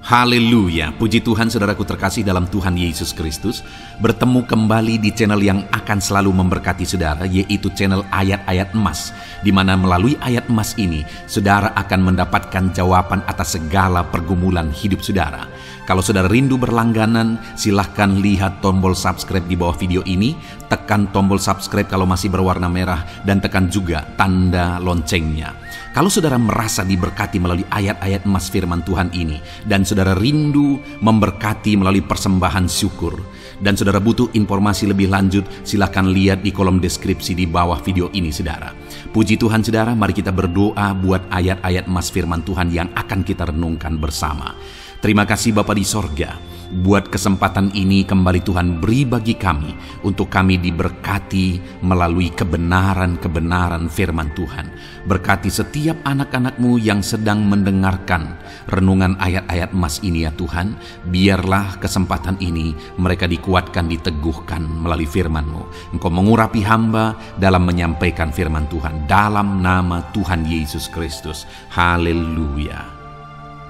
Haleluya, puji Tuhan saudaraku terkasih dalam Tuhan Yesus Kristus. Bertemu kembali di channel yang akan selalu memberkati saudara, yaitu channel Ayat-Ayat Emas, di mana melalui ayat emas ini, saudara akan mendapatkan jawaban atas segala pergumulan hidup saudara. Kalau saudara rindu berlangganan, silahkan lihat tombol subscribe di bawah video ini, tekan tombol subscribe kalau masih berwarna merah, dan tekan juga tanda loncengnya. Kalau saudara merasa diberkati melalui ayat-ayat emas firman Tuhan ini, dan saudara rindu memberkati melalui persembahan syukur, dan saudara butuh informasi lebih lanjut, silahkan lihat di kolom deskripsi di bawah video ini saudara. Puji Tuhan saudara, mari kita berdoa buat ayat-ayat emas firman Tuhan yang akan kita renungkan bersama. Terima kasih Bapa di sorga, buat kesempatan ini kembali Tuhan beri bagi kami, untuk kami diberkati melalui kebenaran-kebenaran firman Tuhan. Berkati setiap anak-anak-Mu yang sedang mendengarkan renungan ayat-ayat emas ini ya Tuhan. Biarlah kesempatan ini mereka dikuatkan, diteguhkan melalui firman-Mu. Engkau mengurapi hamba dalam menyampaikan firman Tuhan, dalam nama Tuhan Yesus Kristus. Haleluya.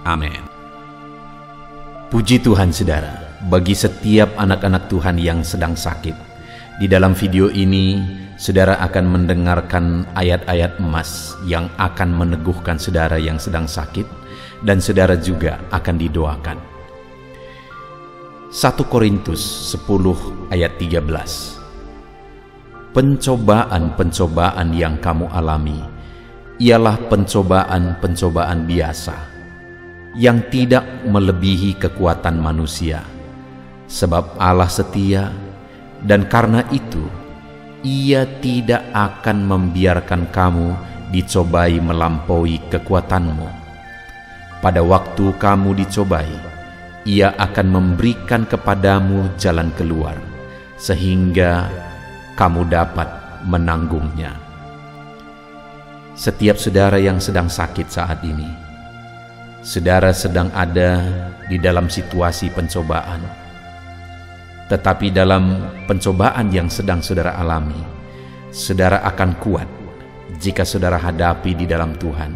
Amin. Puji Tuhan saudara, bagi setiap anak-anak Tuhan yang sedang sakit, di dalam video ini saudara akan mendengarkan ayat-ayat emas yang akan meneguhkan saudara yang sedang sakit, dan saudara juga akan didoakan. 1 Korintus 10 ayat 13. Pencobaan-pencobaan yang kamu alami ialah pencobaan-pencobaan biasa, yang tidak melebihi kekuatan manusia, sebab Allah setia, dan karena itu Ia tidak akan membiarkan kamu dicobai melampaui kekuatanmu. Pada waktu kamu dicobai, Ia akan memberikan kepadamu jalan keluar, sehingga kamu dapat menanggungnya. Setiap saudara yang sedang sakit saat ini, saudara sedang ada di dalam situasi pencobaan. Tetapi dalam pencobaan yang sedang saudara alami, saudara akan kuat jika saudara hadapi di dalam Tuhan,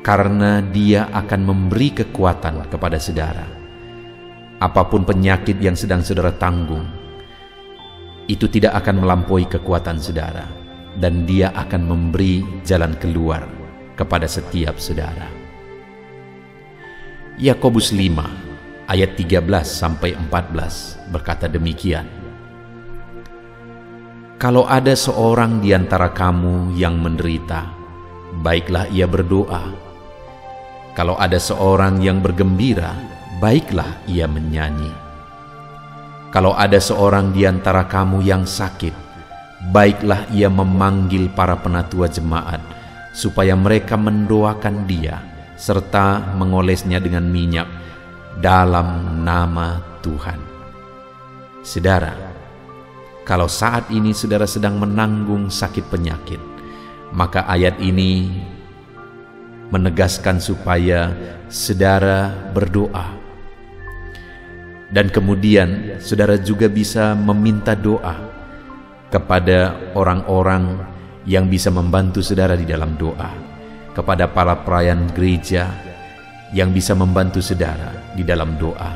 karena Dia akan memberi kekuatan kepada saudara. Apapun penyakit yang sedang saudara tanggung, itu tidak akan melampaui kekuatan saudara, dan Dia akan memberi jalan keluar kepada setiap saudara. Yakobus 5 ayat 13-14 berkata demikian. Kalau ada seorang di antara kamu yang menderita, baiklah ia berdoa. Kalau ada seorang yang bergembira, baiklah ia menyanyi. Kalau ada seorang di antara kamu yang sakit, baiklah ia memanggil para penatua jemaat, supaya mereka mendoakan dia, serta mengolesnya dengan minyak dalam nama Tuhan. Saudara, kalau saat ini saudara sedang menanggung sakit penyakit, maka ayat ini menegaskan supaya saudara berdoa. Dan kemudian saudara juga bisa meminta doa kepada orang-orang yang bisa membantu saudara di dalam doa, kepada para pelayan gereja yang bisa membantu saudara di dalam doa.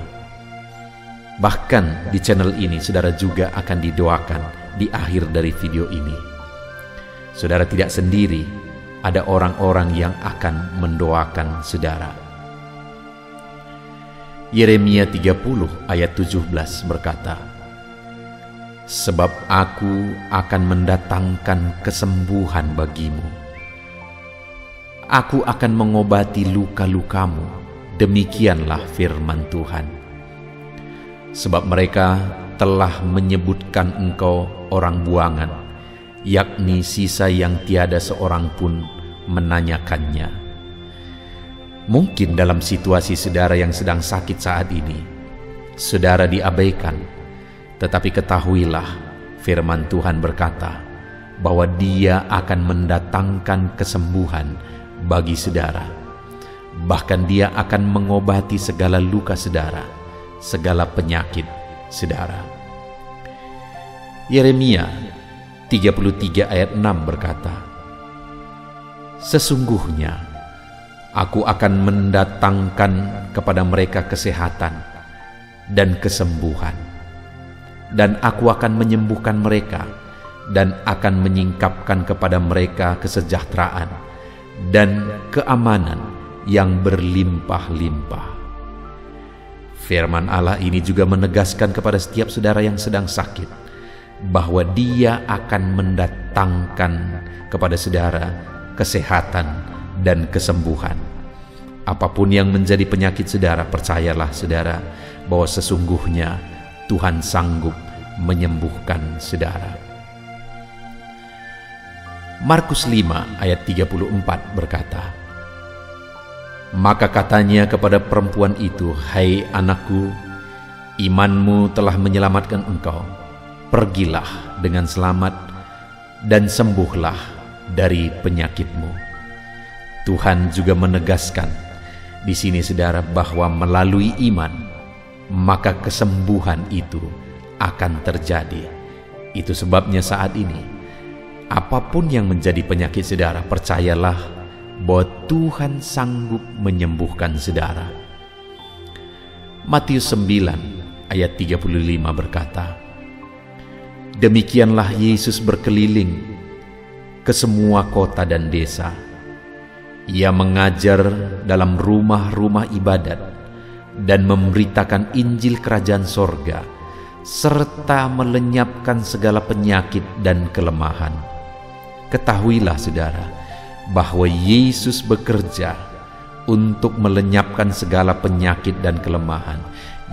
Bahkan di channel ini saudara juga akan didoakan di akhir dari video ini. Saudara tidak sendiri, ada orang-orang yang akan mendoakan saudara. Yeremia 30 ayat 17 berkata, sebab aku akan mendatangkan kesembuhan bagimu. Aku akan mengobati luka-lukamu, demikianlah firman Tuhan. Sebab mereka telah menyebutkan engkau orang buangan, yakni sisa yang tiada seorang pun menanyakannya. Mungkin dalam situasi saudara yang sedang sakit saat ini, saudara diabaikan, tetapi ketahuilah firman Tuhan berkata bahwa Dia akan mendatangkan kesembuhan bagi saudara. Bahkan Dia akan mengobati segala luka saudara, segala penyakit saudara. Yeremia 33 ayat 6 berkata, sesungguhnya Aku akan mendatangkan kepada mereka kesehatan dan kesembuhan, dan aku akan menyembuhkan mereka dan akan menyingkapkan kepada mereka kesejahteraan dan keamanan yang berlimpah-limpah. Firman Allah ini juga menegaskan kepada setiap saudara yang sedang sakit bahwa Dia akan mendatangkan kepada saudara kesehatan dan kesembuhan. Apapun yang menjadi penyakit saudara, percayalah saudara bahwa sesungguhnya Tuhan sanggup menyembuhkan saudara. Markus 5 ayat 34 berkata, maka katanya kepada perempuan itu, hai anakku, imanmu telah menyelamatkan engkau. Pergilah dengan selamat dan sembuhlah dari penyakitmu. Tuhan juga menegaskan di sini saudara bahwa melalui iman maka kesembuhan itu akan terjadi. Itu sebabnya saat ini apapun yang menjadi penyakit saudara, percayalah bahwa Tuhan sanggup menyembuhkan saudara. Matius 9 ayat 35 berkata, demikianlah Yesus berkeliling ke semua kota dan desa. Ia mengajar dalam rumah-rumah ibadat dan memberitakan Injil Kerajaan Sorga, serta melenyapkan segala penyakit dan kelemahan. Ketahuilah saudara, bahwa Yesus bekerja untuk melenyapkan segala penyakit dan kelemahan.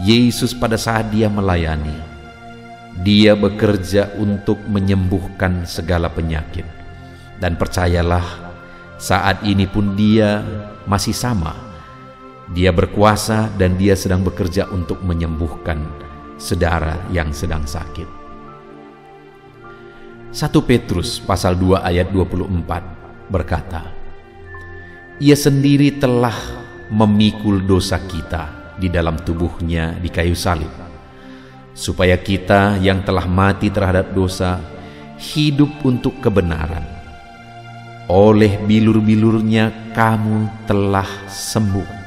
Yesus pada saat Dia melayani, Dia bekerja untuk menyembuhkan segala penyakit. Dan percayalah, saat ini pun Dia masih sama. Dia berkuasa dan Dia sedang bekerja untuk menyembuhkan saudara yang sedang sakit. 1 Petrus pasal 2 ayat 24 berkata, Ia sendiri telah memikul dosa kita di dalam tubuhnya di kayu salib, supaya kita yang telah mati terhadap dosa hidup untuk kebenaran. Oleh bilur-bilurnya kamu telah sembuh.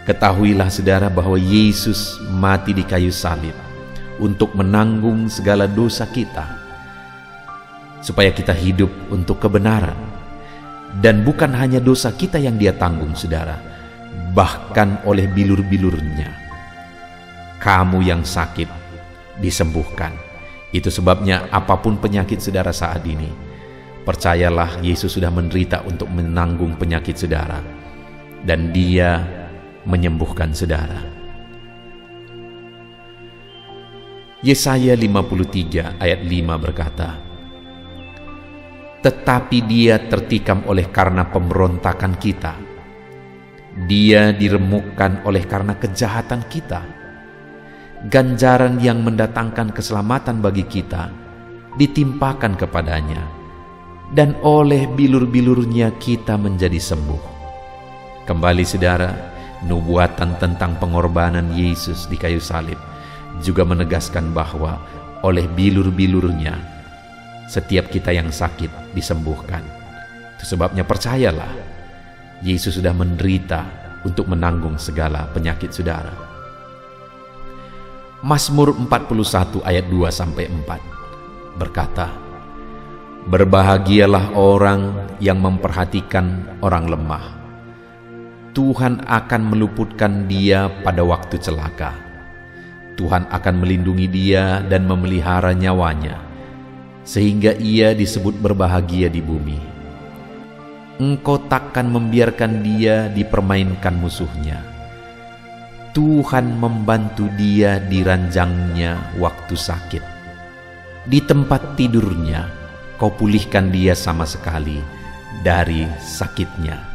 Ketahuilah saudara bahwa Yesus mati di kayu salib untuk menanggung segala dosa kita, supaya kita hidup untuk kebenaran. Dan bukan hanya dosa kita yang Dia tanggung saudara, bahkan oleh bilur-bilurnya kamu yang sakit disembuhkan. Itu sebabnya apapun penyakit saudara saat ini, percayalah Yesus sudah menderita untuk menanggung penyakit saudara, dan Dia menyembuhkan saudara. Yesaya 53 ayat 5 berkata, tetapi Dia tertikam oleh karena pemberontakan kita, Dia diremukkan oleh karena kejahatan kita. Ganjaran yang mendatangkan keselamatan bagi kita ditimpakan kepadanya, dan oleh bilur-bilurnya kita menjadi sembuh. Kembali saudara, nubuatan tentang pengorbanan Yesus di kayu salib juga menegaskan bahwa oleh bilur-bilurnya setiap kita yang sakit disembuhkan. Itu sebabnya percayalah, Yesus sudah menderita untuk menanggung segala penyakit saudara. Mazmur 41 ayat 2-4 berkata, berbahagialah orang yang memperhatikan orang lemah. Tuhan akan meluputkan dia pada waktu celaka. Tuhan akan melindungi dia dan memelihara nyawanya, sehingga ia disebut berbahagia di bumi. Engkau takkan membiarkan dia dipermainkan musuhnya. Tuhan membantu dia di ranjangnya waktu sakit. Di tempat tidurnya kau pulihkan dia sama sekali dari sakitnya.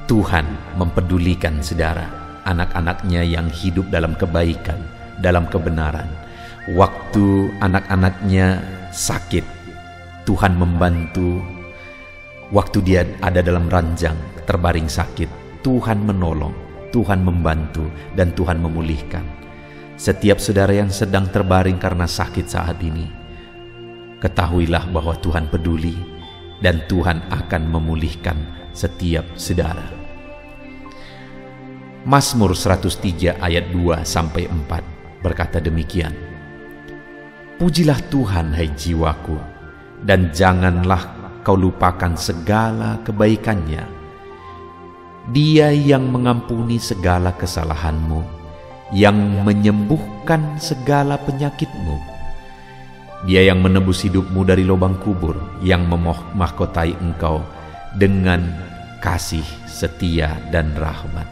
Tuhan mempedulikan saudara, anak-anaknya yang hidup dalam kebaikan, dalam kebenaran. Waktu anak-anaknya sakit, Tuhan membantu. Waktu dia ada dalam ranjang terbaring sakit, Tuhan menolong, Tuhan membantu, dan Tuhan memulihkan. Setiap saudara yang sedang terbaring karena sakit saat ini, ketahuilah bahwa Tuhan peduli, dan Tuhan akan memulihkan setiap saudara. Mazmur 103 ayat 2-4 berkata demikian, Pujilah Tuhan hai jiwaku, dan janganlah kau lupakan segala kebaikannya. Dia yang mengampuni segala kesalahanmu, yang menyembuhkan segala penyakitmu. Dia yang menebus hidupmu dari lubang kubur, yang memahkotai engkau dengan kasih setia dan rahmat.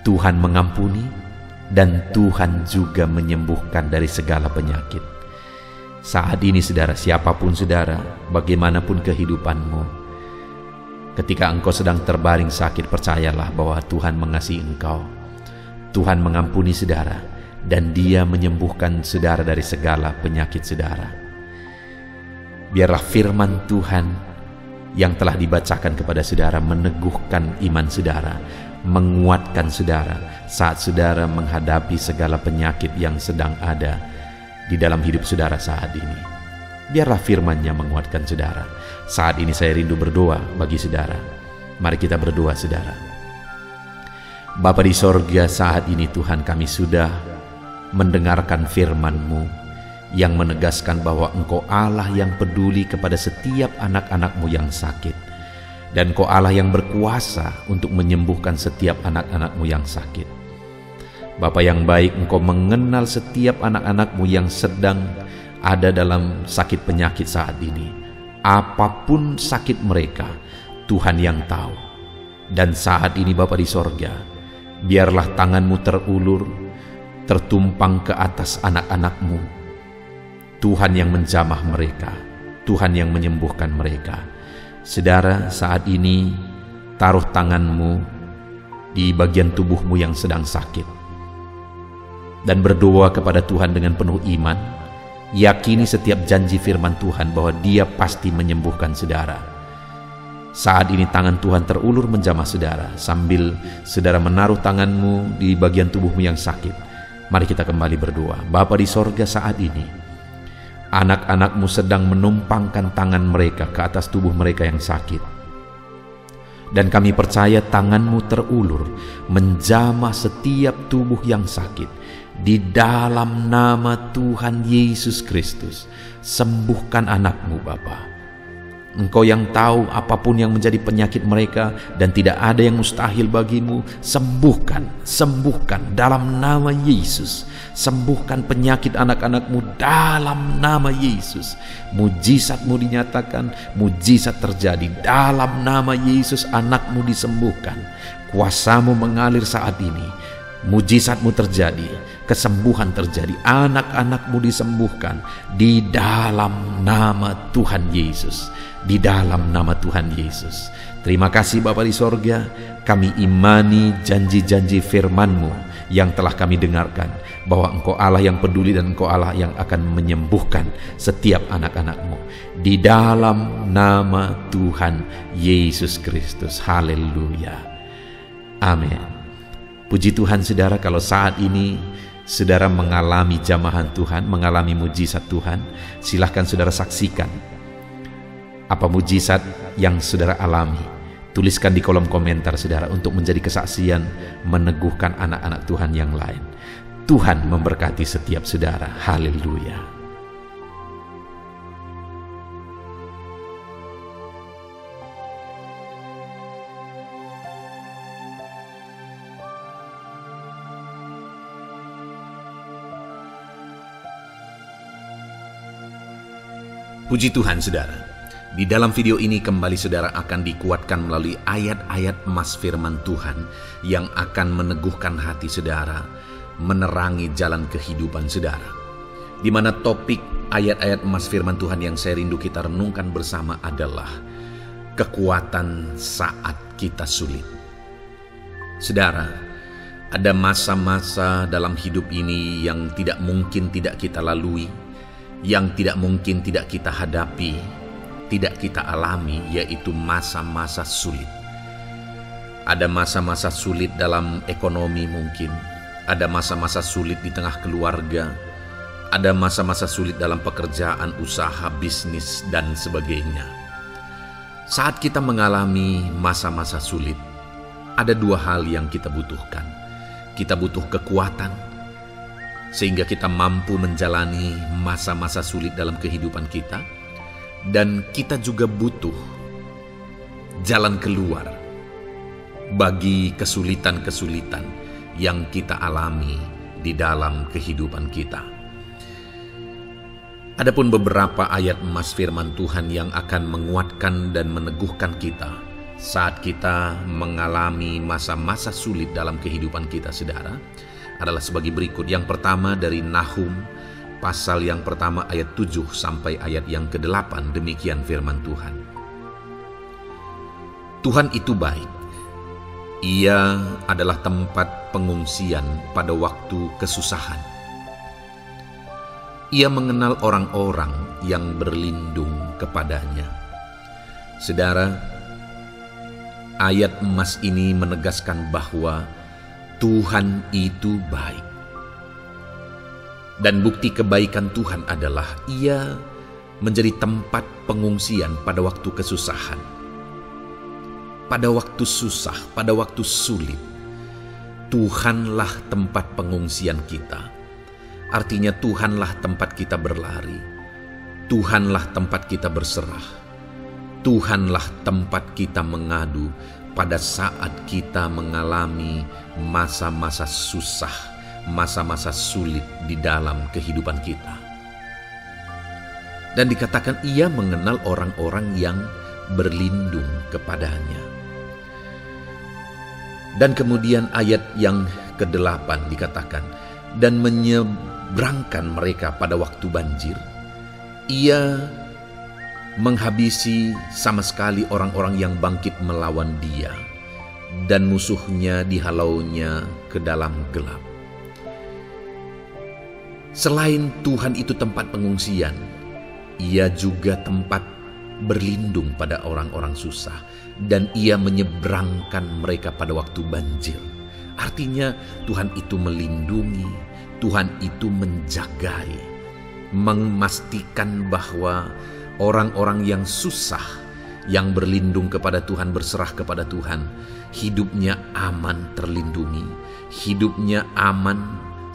Tuhan mengampuni dan Tuhan juga menyembuhkan dari segala penyakit. Saat ini saudara, siapapun saudara, bagaimanapun kehidupanmu, ketika engkau sedang terbaring sakit, percayalah bahwa Tuhan mengasihi engkau. Tuhan mengampuni saudara, dan Dia menyembuhkan saudara dari segala penyakit saudara. Biarlah firman Tuhan yang telah dibacakan kepada saudara meneguhkan iman saudara, menguatkan saudara saat saudara menghadapi segala penyakit yang sedang ada di dalam hidup saudara saat ini. Biarlah firman-Nya menguatkan saudara. Saat ini saya rindu berdoa bagi saudara. Mari kita berdoa saudara. Bapa di sorga, saat ini Tuhan, kami sudah mendengarkan firman-Mu yang menegaskan bahwa Engkau Allah yang peduli kepada setiap anak-anak-Mu yang sakit, dan Engkau Allah yang berkuasa untuk menyembuhkan setiap anak-anak-Mu yang sakit. Bapa yang baik, Engkau mengenal setiap anak-anak-Mu yang sedang ada dalam sakit penyakit saat ini. Apapun sakit mereka, Tuhan yang tahu. Dan saat ini Bapa di sorga, biarlah tangan-Mu terulur, tertumpang ke atas anak-anak-Mu. Tuhan yang menjamah mereka, Tuhan yang menyembuhkan mereka. Saudara, saat ini taruh tangan-Mu di bagian tubuhmu yang sedang sakit, dan berdoa kepada Tuhan dengan penuh iman. Yakini setiap janji firman Tuhan bahwa Dia pasti menyembuhkan saudara. Saat ini tangan Tuhan terulur menjamah saudara, sambil saudara menaruh tanganmu di bagian tubuhmu yang sakit. Mari kita kembali berdoa. Bapa di sorga, saat ini anak-anak-Mu sedang menumpangkan tangan mereka ke atas tubuh mereka yang sakit. Dan kami percaya tangan-Mu terulur menjamah setiap tubuh yang sakit. Di dalam nama Tuhan Yesus Kristus, sembuhkan anak-Mu Bapa. Engkau yang tahu apapun yang menjadi penyakit mereka, dan tidak ada yang mustahil bagimu. Sembuhkan, sembuhkan dalam nama Yesus. Sembuhkan penyakit anak-anak-Mu dalam nama Yesus. Mujizat-Mu dinyatakan, mujizat terjadi dalam nama Yesus. Anak-Mu disembuhkan, kuasa-Mu mengalir saat ini. Mujizat-Mu terjadi, kesembuhan terjadi, anak-anak-Mu disembuhkan di dalam nama Tuhan Yesus. Di dalam nama Tuhan Yesus. Terima kasih Bapa di sorga, kami imani janji-janji firman-Mu yang telah kami dengarkan, bahwa Engkau Allah yang peduli dan Engkau Allah yang akan menyembuhkan setiap anak-anak-Mu. Di dalam nama Tuhan Yesus Kristus. Haleluya. Amin. Puji Tuhan saudara, kalau saat ini saudara mengalami jamahan Tuhan, mengalami mujizat Tuhan, silahkan saudara saksikan apa mujizat yang saudara alami. Tuliskan di kolom komentar saudara, untuk menjadi kesaksian meneguhkan anak-anak Tuhan yang lain. Tuhan memberkati setiap saudara. Haleluya. Puji Tuhan saudara. Di dalam video ini kembali saudara akan dikuatkan melalui ayat-ayat emas firman Tuhan yang akan meneguhkan hati saudara, menerangi jalan kehidupan saudara. Di mana topik ayat-ayat emas firman Tuhan yang saya rindu kita renungkan bersama adalah kekuatan saat kita sulit. Saudara, ada masa-masa dalam hidup ini yang tidak mungkin tidak kita lalui, yang tidak mungkin tidak kita hadapi, tidak kita alami, yaitu masa-masa sulit. Ada masa-masa sulit dalam ekonomi mungkin, ada masa-masa sulit di tengah keluarga, Ada masa-masa sulit dalam pekerjaan, usaha, bisnis, dan sebagainya. Saat kita mengalami masa-masa sulit, ada dua hal yang kita butuhkan. Kita butuh kekuatan, sehingga kita mampu menjalani masa-masa sulit dalam kehidupan kita. Dan kita juga butuh jalan keluar bagi kesulitan-kesulitan yang kita alami di dalam kehidupan kita. Adapun beberapa ayat emas firman Tuhan yang akan menguatkan dan meneguhkan kita saat kita mengalami masa-masa sulit dalam kehidupan kita, saudara, adalah sebagai berikut. Yang pertama dari Nahum, pasal yang pertama ayat 7 sampai ayat yang ke-8, demikian firman Tuhan. Tuhan itu baik. Ia adalah tempat pengungsian pada waktu kesusahan. Ia mengenal orang-orang yang berlindung kepadanya. Saudara, ayat emas ini menegaskan bahwa Tuhan itu baik. Dan bukti kebaikan Tuhan adalah Ia menjadi tempat pengungsian pada waktu kesusahan. Pada waktu susah, pada waktu sulit, Tuhanlah tempat pengungsian kita. Artinya Tuhanlah tempat kita berlari. Tuhanlah tempat kita berserah. Tuhanlah tempat kita mengadu pada saat kita mengalami masa-masa susah, masa-masa sulit di dalam kehidupan kita. Dan dikatakan Ia mengenal orang-orang yang berlindung kepadanya. Dan kemudian ayat yang ke-8 dikatakan, dan menyeberangkan mereka pada waktu banjir. Ia menghabisi sama sekali orang-orang yang bangkit melawan Dia, dan musuhnya dihalaunya ke dalam gelap. Selain Tuhan itu tempat pengungsian, Ia juga tempat berlindung pada orang-orang susah, dan Ia menyeberangkan mereka pada waktu banjir. Artinya Tuhan itu melindungi, Tuhan itu menjagai, memastikan bahwa orang-orang yang susah, yang berlindung kepada Tuhan, berserah kepada Tuhan, hidupnya aman, terlindungi, hidupnya aman,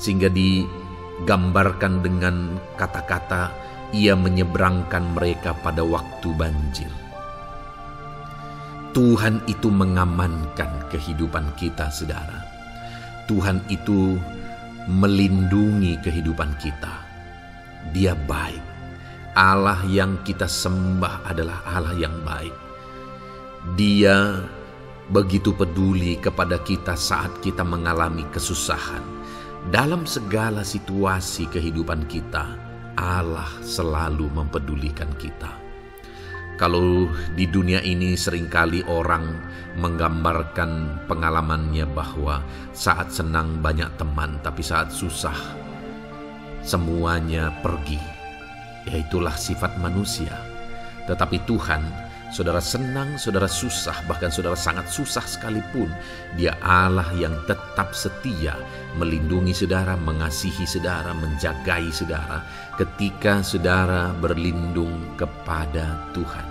sehingga digambarkan dengan kata-kata Ia menyeberangkan mereka pada waktu banjir. Tuhan itu mengamankan kehidupan kita, saudara. Tuhan itu melindungi kehidupan kita. Dia baik. Allah yang kita sembah adalah Allah yang baik. Dia begitu peduli kepada kita saat kita mengalami kesusahan. Dalam segala situasi kehidupan kita, Allah selalu mempedulikan kita. Kalau di dunia ini seringkali orang menggambarkan pengalamannya bahwa saat senang banyak teman, tapi saat susah semuanya pergi. Ya, itulah sifat manusia. Tetapi Tuhan, saudara senang, saudara susah, bahkan saudara sangat susah sekalipun, Dia Allah yang tetap setia melindungi saudara, mengasihi saudara, menjagai saudara ketika saudara berlindung kepada Tuhan.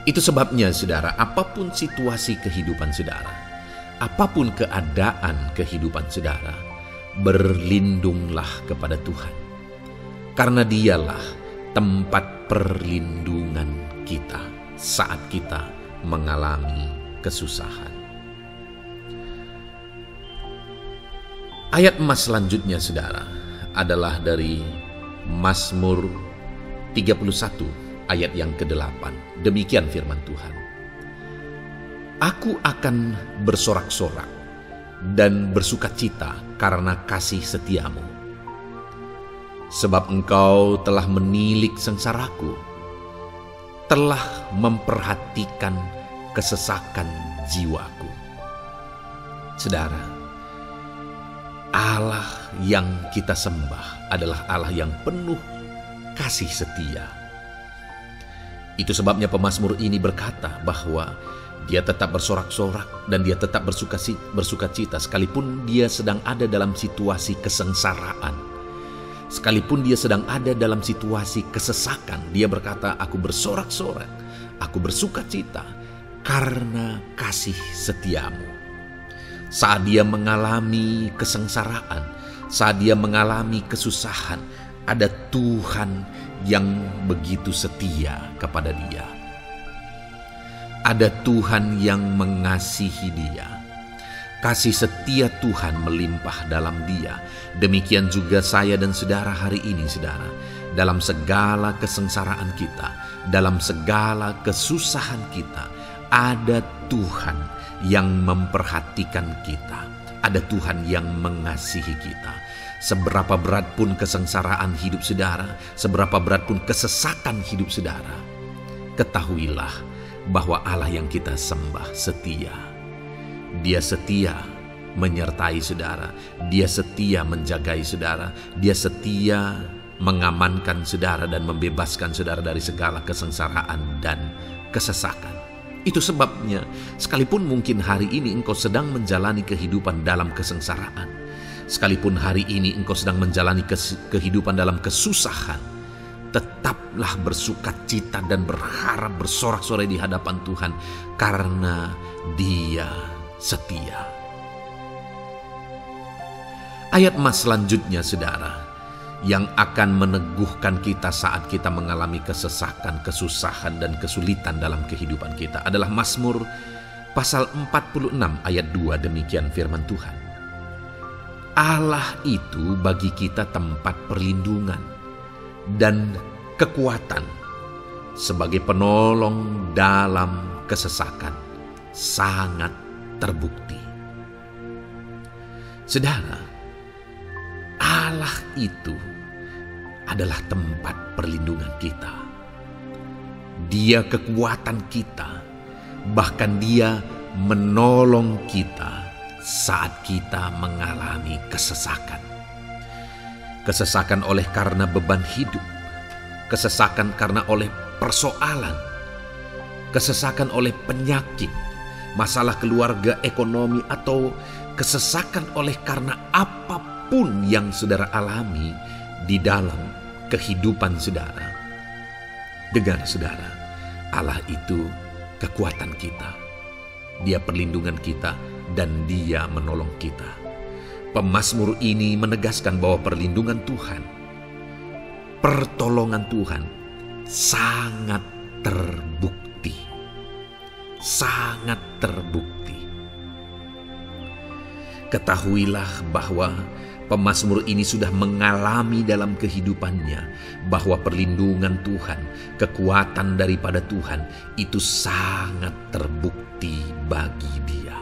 Itu sebabnya saudara, apapun situasi kehidupan saudara, apapun keadaan kehidupan saudara, berlindunglah kepada Tuhan. Karena Dialah tempat perlindungan kita saat kita mengalami kesusahan. Ayat emas selanjutnya saudara adalah dari Mazmur 31 ayat yang ke-8. Demikian firman Tuhan. Aku akan bersorak-sorak dan bersukacita karena kasih setiamu. Sebab Engkau telah menilik sengsaraku, telah memperhatikan kesesakan jiwaku. Saudara, Allah yang kita sembah adalah Allah yang penuh kasih setia. Itu sebabnya pemazmur ini berkata bahwa dia tetap bersorak-sorak dan dia tetap bersukacita sekalipun dia sedang ada dalam situasi kesengsaraan. Sekalipun dia sedang ada dalam situasi kesesakan, dia berkata, aku bersorak-sorak, aku bersuka cita karena kasih setiamu. Saat dia mengalami kesengsaraan, saat dia mengalami kesusahan, ada Tuhan yang begitu setia kepada dia. Ada Tuhan yang mengasihi dia. Kasih setia Tuhan melimpah dalam dia. Demikian juga saya dan saudara hari ini, saudara. Dalam segala kesengsaraan kita, dalam segala kesusahan kita, ada Tuhan yang memperhatikan kita. Ada Tuhan yang mengasihi kita. Seberapa berat pun kesengsaraan hidup saudara, seberapa berat pun kesesakan hidup saudara, ketahuilah bahwa Allah yang kita sembah setia. Dia setia menyertai saudara, dia setia menjagai saudara, dia setia mengamankan saudara dan membebaskan saudara dari segala kesengsaraan dan kesesakan. Itu sebabnya, sekalipun mungkin hari ini engkau sedang menjalani kehidupan dalam kesengsaraan, sekalipun hari ini engkau sedang menjalani kehidupan dalam kesusahan, tetaplah bersukacita dan berharap bersorak-sorai di hadapan Tuhan karena Dia setia. Ayat emas selanjutnya, saudara, yang akan meneguhkan kita saat kita mengalami kesesakan, kesusahan, dan kesulitan dalam kehidupan kita adalah Mazmur pasal 46 ayat 2. Demikian firman Tuhan. Allah itu bagi kita tempat perlindungan dan kekuatan sebagai penolong dalam kesesakan, sangat terbukti. Saudara, Allah itu adalah tempat perlindungan kita. Dia kekuatan kita, bahkan Dia menolong kita saat kita mengalami kesesakan. Kesesakan oleh karena beban hidup, kesesakan karena oleh persoalan, kesesakan oleh penyakit, masalah keluarga, ekonomi, atau kesesakan oleh karena apapun yang saudara alami di dalam kehidupan saudara. Dengar saudara, Allah itu kekuatan kita. Dia perlindungan kita dan Dia menolong kita. Pemazmur ini menegaskan bahwa perlindungan Tuhan, pertolongan Tuhan sangat terbukti. Sangat terbukti. Ketahuilah bahwa pemazmur ini sudah mengalami dalam kehidupannya bahwa perlindungan Tuhan, kekuatan daripada Tuhan itu sangat terbukti bagi dia.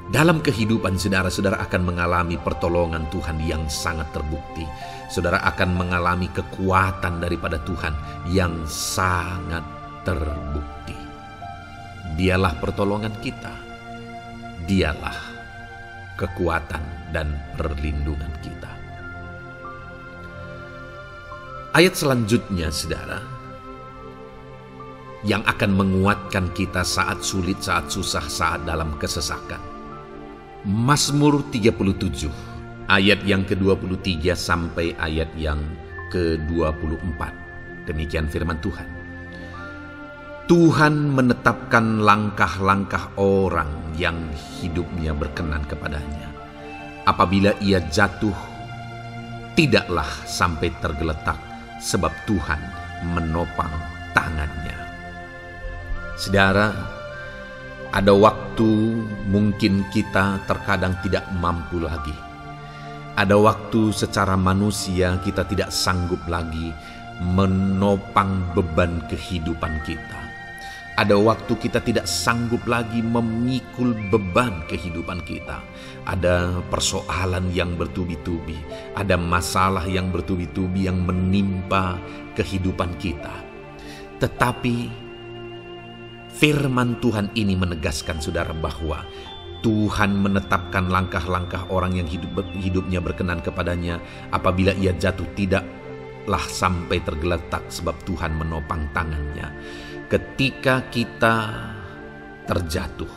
Dalam kehidupan saudara-saudara akan mengalami pertolongan Tuhan yang sangat terbukti. Saudara akan mengalami kekuatan daripada Tuhan yang sangat terbukti. Dialah pertolongan kita. Dialah kekuatan dan perlindungan kita. Ayat selanjutnya, saudara, yang akan menguatkan kita saat sulit, saat susah, saat dalam kesesakan. Mazmur 37, ayat yang ke-23 sampai ayat yang ke-24. Demikian firman Tuhan. Tuhan menetapkan langkah-langkah orang yang hidupnya berkenan kepadanya. Apabila ia jatuh, tidaklah sampai tergeletak, sebab Tuhan menopang tangannya. Saudara, ada waktu mungkin kita terkadang tidak mampu lagi. Ada waktu secara manusia kita tidak sanggup lagi menopang beban kehidupan kita. Ada waktu kita tidak sanggup lagi memikul beban kehidupan kita. Ada persoalan yang bertubi-tubi, ada masalah yang bertubi-tubi yang menimpa kehidupan kita. Tetapi firman Tuhan ini menegaskan saudara bahwa Tuhan menetapkan langkah-langkah orang yang hidupnya berkenan kepadanya. Apabila ia jatuh, tidaklah sampai tergeletak, sebab Tuhan menopang tangannya. Ketika kita terjatuh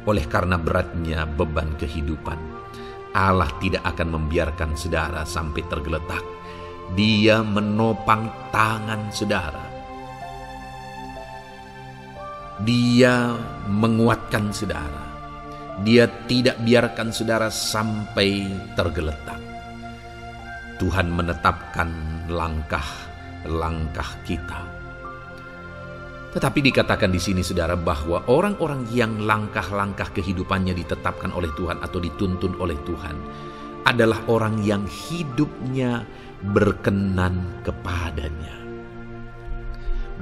oleh karena beratnya beban kehidupan, Allah tidak akan membiarkan saudara sampai tergeletak. Dia menopang tangan saudara. Dia menguatkan saudara. Dia tidak biarkan saudara sampai tergeletak. Tuhan menetapkan langkah-langkah kita. Tetapi dikatakan di sini saudara bahwa orang-orang yang langkah-langkah kehidupannya ditetapkan oleh Tuhan atau dituntun oleh Tuhan adalah orang yang hidupnya berkenan kepadanya.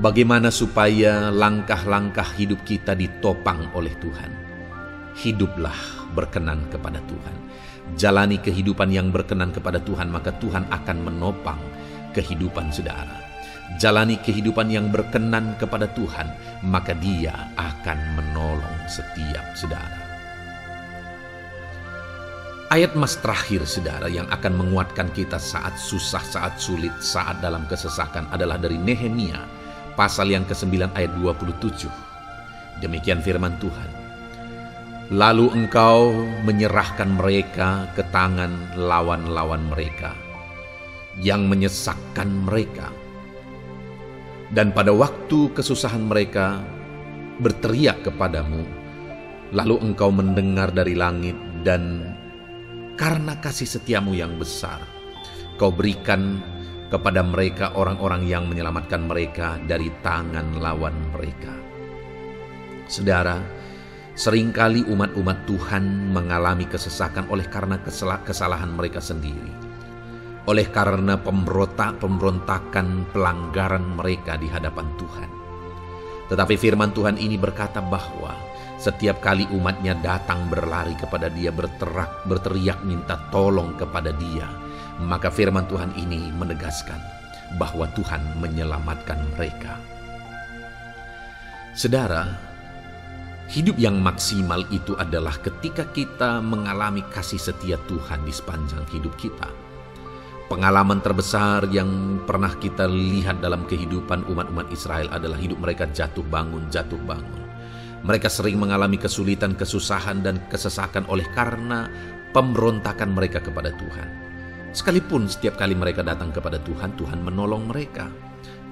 Bagaimana supaya langkah-langkah hidup kita ditopang oleh Tuhan? Hiduplah berkenan kepada Tuhan. Jalani kehidupan yang berkenan kepada Tuhan, maka Tuhan akan menopang kehidupan saudara. Jalani kehidupan yang berkenan kepada Tuhan, maka Dia akan menolong setiap saudara. Ayat mas terakhir saudara yang akan menguatkan kita saat susah, saat sulit, saat dalam kesesakan adalah dari Nehemia pasal yang ke-9 ayat 27. Demikian firman Tuhan. Lalu engkau menyerahkan mereka ke tangan lawan-lawan mereka yang menyesakkan mereka. Dan pada waktu kesusahan mereka berteriak kepadamu, lalu engkau mendengar dari langit dan karena kasih setiamu yang besar, kau berikan kepada mereka orang-orang yang menyelamatkan mereka dari tangan lawan mereka. Saudara, seringkali umat-umat Tuhan mengalami kesesakan oleh karena kesalahan mereka sendiri. Oleh karena pemberontakan, pelanggaran mereka di hadapan Tuhan. Tetapi firman Tuhan ini berkata bahwa setiap kali umatnya datang berlari kepada Dia, berteriak minta tolong kepada Dia, maka firman Tuhan ini menegaskan bahwa Tuhan menyelamatkan mereka. Saudara, hidup yang maksimal itu adalah ketika kita mengalami kasih setia Tuhan di sepanjang hidup kita. Pengalaman terbesar yang pernah kita lihat dalam kehidupan umat-umat Israel adalah hidup mereka jatuh bangun. Mereka sering mengalami kesulitan, kesusahan, dan kesesakan oleh karena pemberontakan mereka kepada Tuhan. Sekalipun setiap kali mereka datang kepada Tuhan, Tuhan menolong mereka.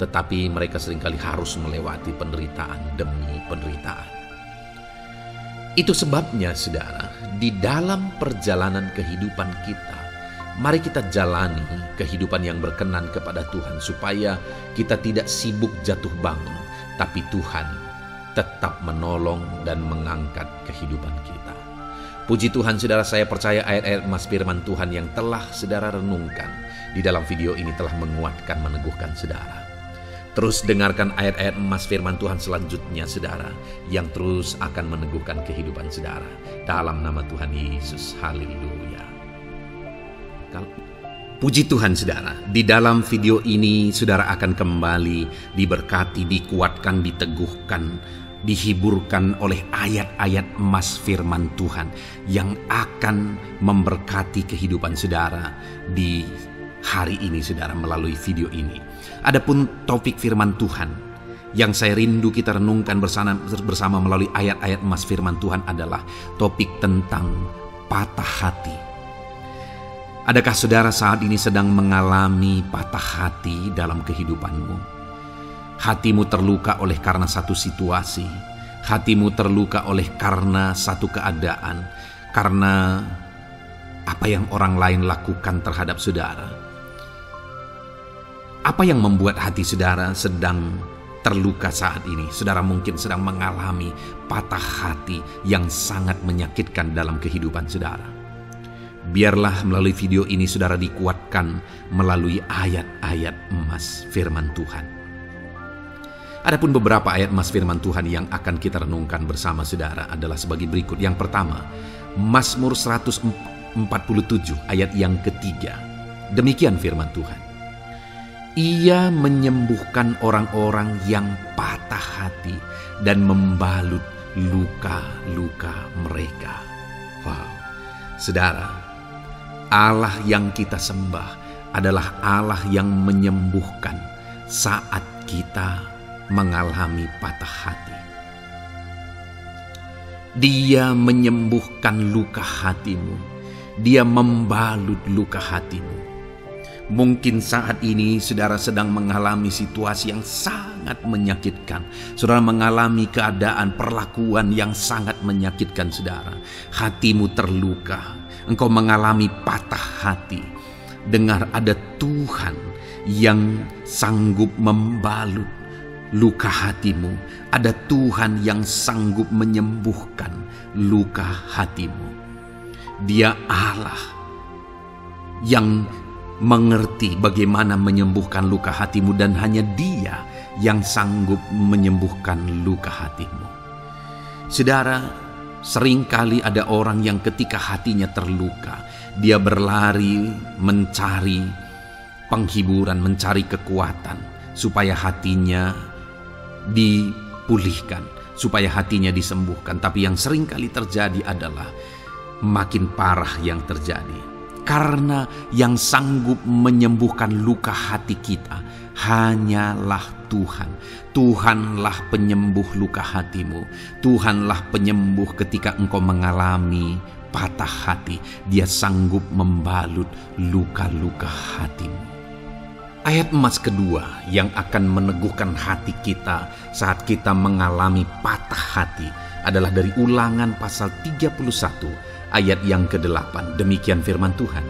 Tetapi mereka seringkali harus melewati penderitaan demi penderitaan. Itu sebabnya saudara, di dalam perjalanan kehidupan kita, mari kita jalani kehidupan yang berkenan kepada Tuhan supaya kita tidak sibuk jatuh bangun, tapi Tuhan tetap menolong dan mengangkat kehidupan kita. Puji Tuhan saudara, saya percaya ayat-ayat emas firman Tuhan yang telah saudara renungkan di dalam video ini telah menguatkan, meneguhkan saudara. Terus dengarkan ayat-ayat emas firman Tuhan selanjutnya saudara, yang terus akan meneguhkan kehidupan saudara. Dalam nama Tuhan Yesus, haleluya. Puji Tuhan saudara, di dalam video ini saudara akan kembali diberkati, dikuatkan, diteguhkan, dihiburkan oleh ayat-ayat emas firman Tuhan yang akan memberkati kehidupan saudara di hari ini saudara melalui video ini. Adapun topik firman Tuhan yang saya rindu kita renungkan bersama melalui ayat-ayat emas firman Tuhan adalah topik tentang patah hati. Adakah saudara saat ini sedang mengalami patah hati dalam kehidupanmu? Hatimu terluka oleh karena satu situasi. Hatimu terluka oleh karena satu keadaan. Karena apa yang orang lain lakukan terhadap saudara. Apa yang membuat hati saudara sedang terluka saat ini? Saudara mungkin sedang mengalami patah hati yang sangat menyakitkan dalam kehidupan saudara. Biarlah melalui video ini saudara dikuatkan melalui ayat-ayat emas firman Tuhan. Adapun beberapa ayat emas firman Tuhan yang akan kita renungkan bersama saudara adalah sebagai berikut. Yang pertama, Mazmur 147 ayat yang ketiga. Demikian firman Tuhan. Ia menyembuhkan orang-orang yang patah hati dan membalut luka-luka mereka. Wow, saudara, Allah yang kita sembah adalah Allah yang menyembuhkan saat kita mengalami patah hati. Dia menyembuhkan luka hatimu. Dia membalut luka hatimu. Mungkin saat ini saudara sedang mengalami situasi yang sangat menyakitkan. Saudara mengalami keadaan perlakuan yang sangat menyakitkan saudara. Hatimu terluka. Engkau mengalami patah hati. Dengar, ada Tuhan yang sanggup membalut luka hatimu. Ada Tuhan yang sanggup menyembuhkan luka hatimu. Dia Allah yang mengerti bagaimana menyembuhkan luka hatimu, dan hanya Dia yang sanggup menyembuhkan luka hatimu. Saudara, seringkali ada orang yang ketika hatinya terluka, dia berlari mencari penghiburan, mencari kekuatan supaya hatinya dipulihkan, supaya hatinya disembuhkan. Tapi yang seringkali terjadi adalah makin parah yang terjadi. Karena yang sanggup menyembuhkan luka hati kita hanyalah Tuhan. Tuhanlah penyembuh luka hatimu. Tuhanlah penyembuh ketika engkau mengalami patah hati. Dia sanggup membalut luka-luka hatimu. Ayat emas kedua yang akan meneguhkan hati kita saat kita mengalami patah hati adalah dari Ulangan pasal 31 ayat yang ke-8. Demikian firman Tuhan.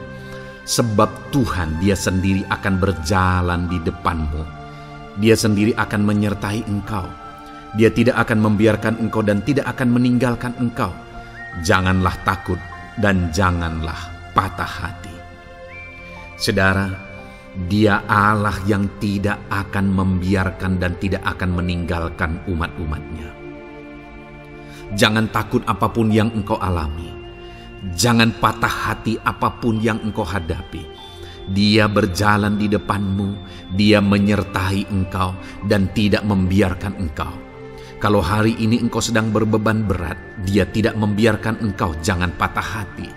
Sebab Tuhan Dia sendiri akan berjalan di depanmu. Dia sendiri akan menyertai engkau. Dia tidak akan membiarkan engkau dan tidak akan meninggalkan engkau. Janganlah takut dan janganlah patah hati. Saudara, Dia Allah yang tidak akan membiarkan dan tidak akan meninggalkan umat-umatnya. Jangan takut apapun yang engkau alami. Jangan patah hati apapun yang engkau hadapi. Dia berjalan di depanmu, Dia menyertai engkau dan tidak membiarkan engkau. Kalau hari ini engkau sedang berbeban berat, Dia tidak membiarkan engkau, jangan patah hati.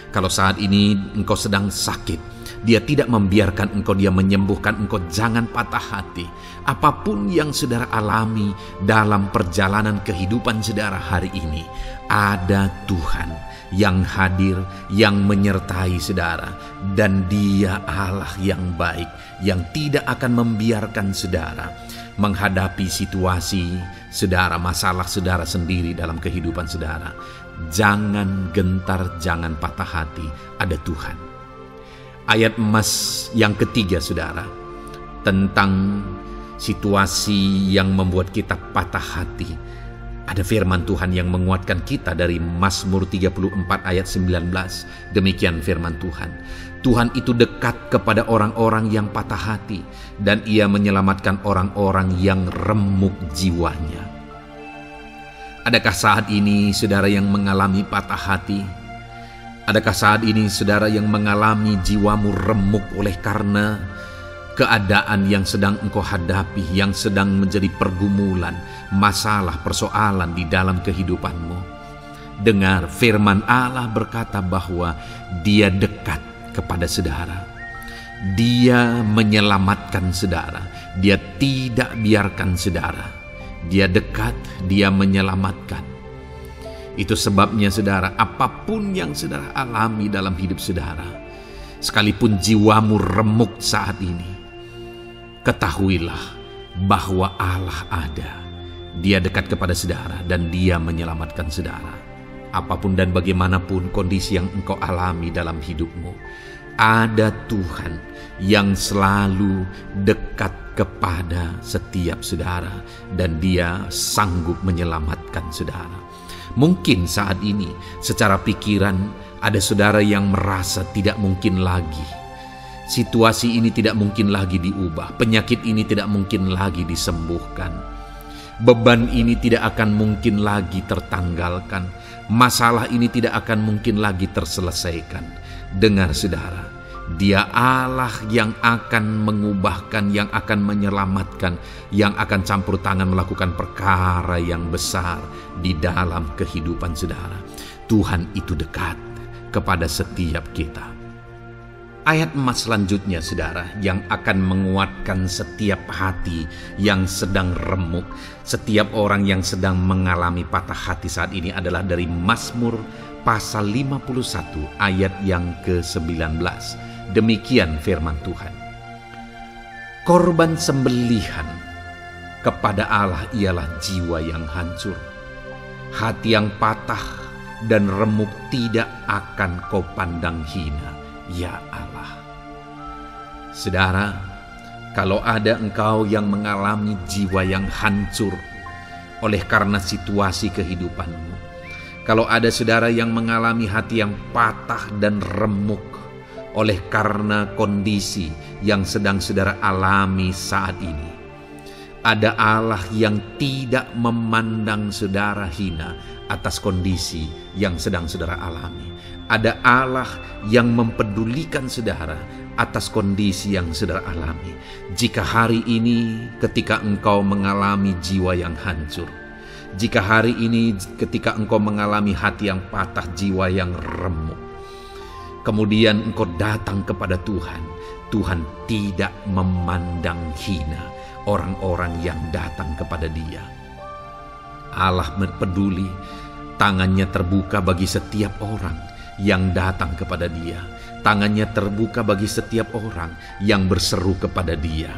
Kalau saat ini engkau sedang sakit, Dia tidak membiarkan engkau, Dia menyembuhkan engkau, jangan patah hati. Apapun yang saudara alami dalam perjalanan kehidupan saudara hari ini, ada Tuhan yang hadir, yang menyertai saudara, dan Dia Allah yang baik, yang tidak akan membiarkan saudara menghadapi situasi saudara, masalah saudara sendiri dalam kehidupan saudara. Jangan gentar, jangan patah hati, ada Tuhan. Ayat emas yang ketiga saudara, tentang situasi yang membuat kita patah hati. Ada firman Tuhan yang menguatkan kita dari Mazmur 34 ayat 19. Demikian firman Tuhan. Tuhan itu dekat kepada orang-orang yang patah hati, dan Ia menyelamatkan orang-orang yang remuk jiwanya. Adakah saat ini saudara yang mengalami patah hati? Adakah saat ini saudara yang mengalami jiwamu remuk oleh karena keadaan yang sedang engkau hadapi, yang sedang menjadi pergumulan, masalah, persoalan di dalam kehidupanmu? Dengar, firman Allah berkata bahwa Dia dekat kepada saudara. Dia menyelamatkan saudara. Dia tidak biarkan saudara. Dia dekat, Dia menyelamatkan. Itu sebabnya saudara, apapun yang saudara alami dalam hidup saudara, sekalipun jiwamu remuk saat ini, ketahuilah bahwa Allah ada. Dia dekat kepada saudara dan Dia menyelamatkan saudara. Apapun dan bagaimanapun kondisi yang engkau alami dalam hidupmu, ada Tuhan yang selalu dekat kepada setiap saudara dan Dia sanggup menyelamatkan saudara. Mungkin saat ini secara pikiran ada saudara yang merasa tidak mungkin lagi. Situasi ini tidak mungkin lagi diubah. Penyakit ini tidak mungkin lagi disembuhkan. Beban ini tidak akan mungkin lagi tertanggalkan. Masalah ini tidak akan mungkin lagi terselesaikan. Dengar saudara, Dia Allah yang akan mengubahkan, yang akan menyelamatkan, yang akan campur tangan melakukan perkara yang besar di dalam kehidupan saudara. Tuhan itu dekat kepada setiap kita. Ayat emas selanjutnya saudara, yang akan menguatkan setiap hati yang sedang remuk, setiap orang yang sedang mengalami patah hati saat ini adalah dari Mazmur pasal 51 ayat yang ke-19. Demikian firman Tuhan. Korban sembelihan kepada Allah ialah jiwa yang hancur. Hati yang patah dan remuk tidak akan kau pandang hina, ya Allah. Saudara, kalau ada engkau yang mengalami jiwa yang hancur oleh karena situasi kehidupanmu, kalau ada saudara yang mengalami hati yang patah dan remuk oleh karena kondisi yang sedang saudara alami saat ini, ada Allah yang tidak memandang saudara hina atas kondisi yang sedang saudara alami. Ada Allah yang mempedulikan saudara atas kondisi yang saudara alami. Jika hari ini ketika engkau mengalami jiwa yang hancur, jika hari ini ketika engkau mengalami hati yang patah, jiwa yang remuk, kemudian engkau datang kepada Tuhan, Tuhan tidak memandang hina orang-orang yang datang kepada Dia. Allah peduli, tangannya terbuka bagi setiap orang yang datang kepada Dia. Tangannya terbuka bagi setiap orang yang berseru kepada Dia.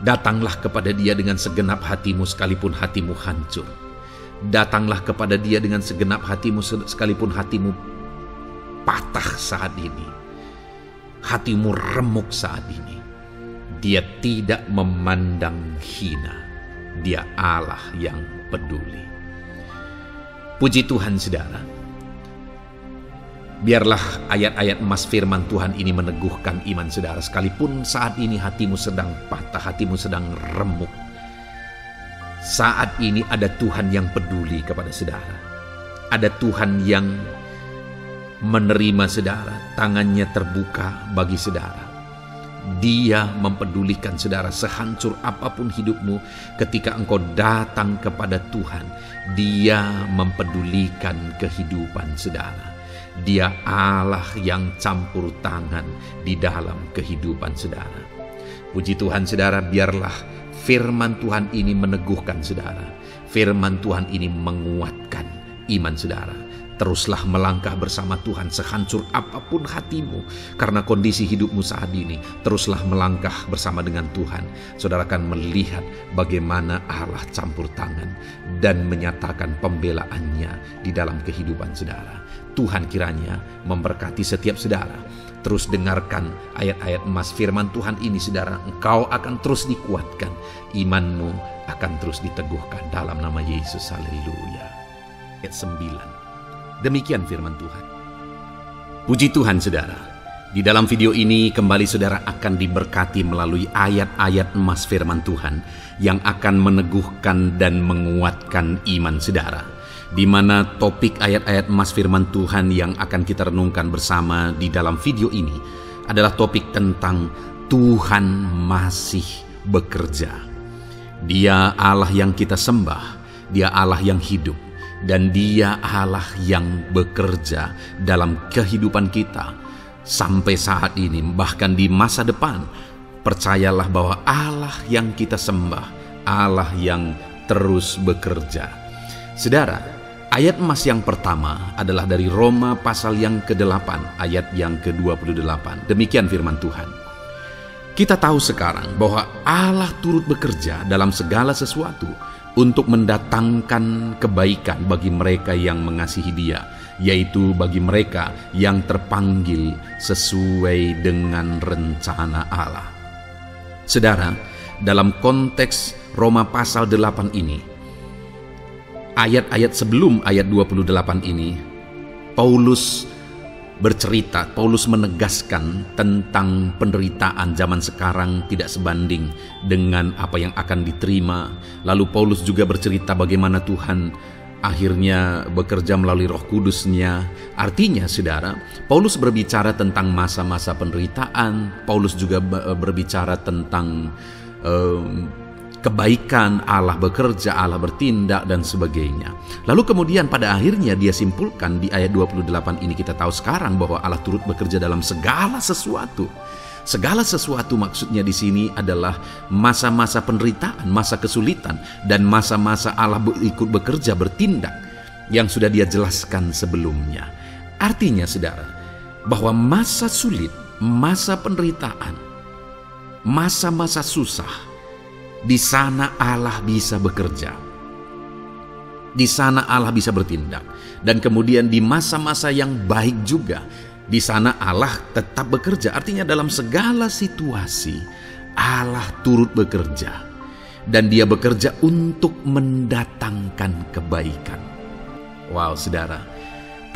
Datanglah kepada Dia dengan segenap hatimu sekalipun hatimu hancur. Datanglah kepada Dia dengan segenap hatimu sekalipun hatimu patah saat ini. Hatimu remuk saat ini. Dia tidak memandang hina. Dia Allah yang peduli. Puji Tuhan saudara. Biarlah ayat-ayat emas firman Tuhan ini meneguhkan iman saudara. Sekalipun saat ini hatimu sedang patah, hatimu sedang remuk. Saat ini ada Tuhan yang peduli kepada saudara. Ada Tuhan yang menerima saudara. Tangannya terbuka bagi saudara. Dia mempedulikan saudara sehancur apapun hidupmu. Ketika engkau datang kepada Tuhan, Dia mempedulikan kehidupan saudara. Dia Allah yang campur tangan di dalam kehidupan saudara. Puji Tuhan saudara, biarlah firman Tuhan ini meneguhkan saudara. Firman Tuhan ini menguatkan iman saudara. Teruslah melangkah bersama Tuhan sehancur apapun hatimu karena kondisi hidupmu saat ini. Teruslah melangkah bersama dengan Tuhan. Saudara akan melihat bagaimana Allah campur tangan dan menyatakan pembelaannya di dalam kehidupan saudara. Tuhan kiranya memberkati setiap saudara. Terus dengarkan ayat-ayat emas firman Tuhan ini saudara. Engkau akan terus dikuatkan. Imanmu akan terus diteguhkan dalam nama Yesus. Haleluya. Ayat 9. Demikian firman Tuhan. Puji Tuhan saudara. Di dalam video ini kembali saudara akan diberkati melalui ayat-ayat emas firman Tuhan yang akan meneguhkan dan menguatkan iman saudara. Di mana topik ayat-ayat emas firman Tuhan yang akan kita renungkan bersama di dalam video ini adalah topik tentang Tuhan masih bekerja. Dia Allah yang kita sembah, Dia Allah yang hidup. Dan Dia Allah yang bekerja dalam kehidupan kita sampai saat ini, bahkan di masa depan. Percayalah bahwa Allah yang kita sembah, Allah yang terus bekerja. Saudara, ayat emas yang pertama adalah dari Roma pasal yang ke-8 ayat yang ke-28. Demikian firman Tuhan. Kita tahu sekarang bahwa Allah turut bekerja dalam segala sesuatu untuk mendatangkan kebaikan bagi mereka yang mengasihi Dia, yaitu bagi mereka yang terpanggil sesuai dengan rencana Allah. Saudara, dalam konteks Roma pasal 8 ini, ayat-ayat sebelum ayat 28 ini, Paulus menegaskan tentang penderitaan zaman sekarang tidak sebanding dengan apa yang akan diterima. Lalu Paulus juga bercerita bagaimana Tuhan akhirnya bekerja melalui Roh Kudus-Nya. Artinya saudara, Paulus berbicara tentang masa-masa penderitaan. Paulus juga berbicara tentang kebaikan, Allah bekerja, Allah bertindak dan sebagainya. Lalu kemudian pada akhirnya dia simpulkan di ayat 28 ini, kita tahu sekarang bahwa Allah turut bekerja dalam segala sesuatu. Segala sesuatu maksudnya di sini adalah masa-masa penderitaan, masa kesulitan, dan masa-masa Allah ikut bekerja, bertindak yang sudah dia jelaskan sebelumnya. Artinya saudara, bahwa masa sulit, masa penderitaan, masa-masa susah, di sana Allah bisa bekerja. Di sana Allah bisa bertindak. Dan kemudian di masa-masa yang baik juga, di sana Allah tetap bekerja. Artinya dalam segala situasi Allah turut bekerja. Dan dia bekerja untuk mendatangkan kebaikan. Wow saudara,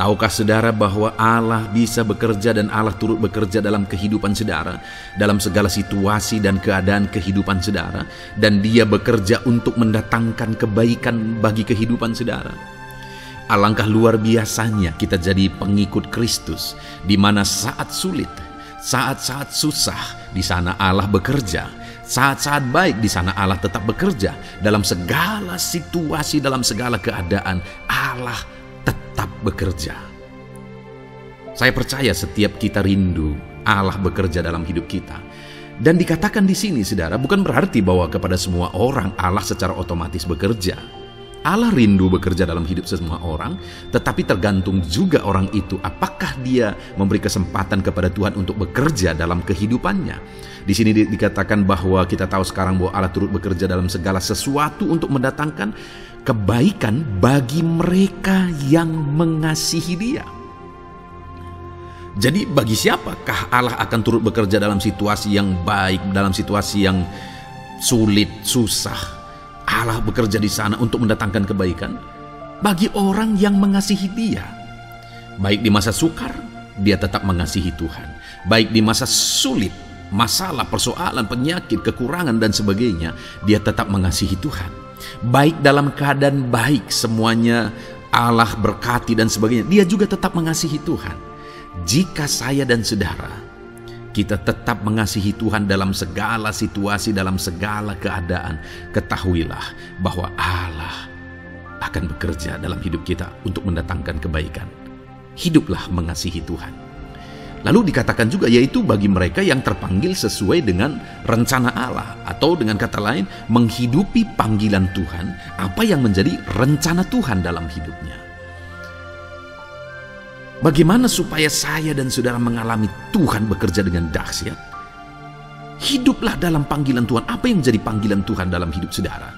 tahukah saudara bahwa Allah bisa bekerja dan Allah turut bekerja dalam kehidupan saudara, dalam segala situasi dan keadaan kehidupan saudara, dan dia bekerja untuk mendatangkan kebaikan bagi kehidupan saudara. Alangkah luar biasanya kita jadi pengikut Kristus, di mana saat sulit, saat-saat susah, di sana Allah bekerja. Saat-saat baik, di sana Allah tetap bekerja. Dalam segala situasi, dalam segala keadaan, Allah tetap bekerja. Saya percaya setiap kita rindu Allah bekerja dalam hidup kita. Dan dikatakan di sini, saudara, bukan berarti bahwa kepada semua orang Allah secara otomatis bekerja. Allah rindu bekerja dalam hidup semua orang, tetapi tergantung juga orang itu apakah dia memberi kesempatan kepada Tuhan untuk bekerja dalam kehidupannya. Di sini dikatakan bahwa kita tahu sekarang bahwa Allah turut bekerja dalam segala sesuatu untuk mendatangkan kebaikan bagi mereka yang mengasihi Dia. Jadi bagi siapakah Allah akan turut bekerja dalam situasi yang baik, dalam situasi yang sulit, susah? Allah bekerja di sana untuk mendatangkan kebaikan bagi orang yang mengasihi Dia. Baik di masa sukar, dia tetap mengasihi Tuhan. Baik di masa sulit, masalah, persoalan, penyakit, kekurangan dan sebagainya, dia tetap mengasihi Tuhan. Baik dalam keadaan baik, semuanya Allah berkati dan sebagainya, dia juga tetap mengasihi Tuhan. Jika saya dan saudara, kita tetap mengasihi Tuhan dalam segala situasi, dalam segala keadaan, ketahuilah bahwa Allah akan bekerja dalam hidup kita untuk mendatangkan kebaikan. Hiduplah mengasihi Tuhan. Lalu dikatakan juga, yaitu bagi mereka yang terpanggil sesuai dengan rencana Allah, atau dengan kata lain, menghidupi panggilan Tuhan, apa yang menjadi rencana Tuhan dalam hidupnya. Bagaimana supaya saya dan saudara mengalami Tuhan bekerja dengan dahsyat? Hiduplah dalam panggilan Tuhan. Apa yang menjadi panggilan Tuhan dalam hidup saudara?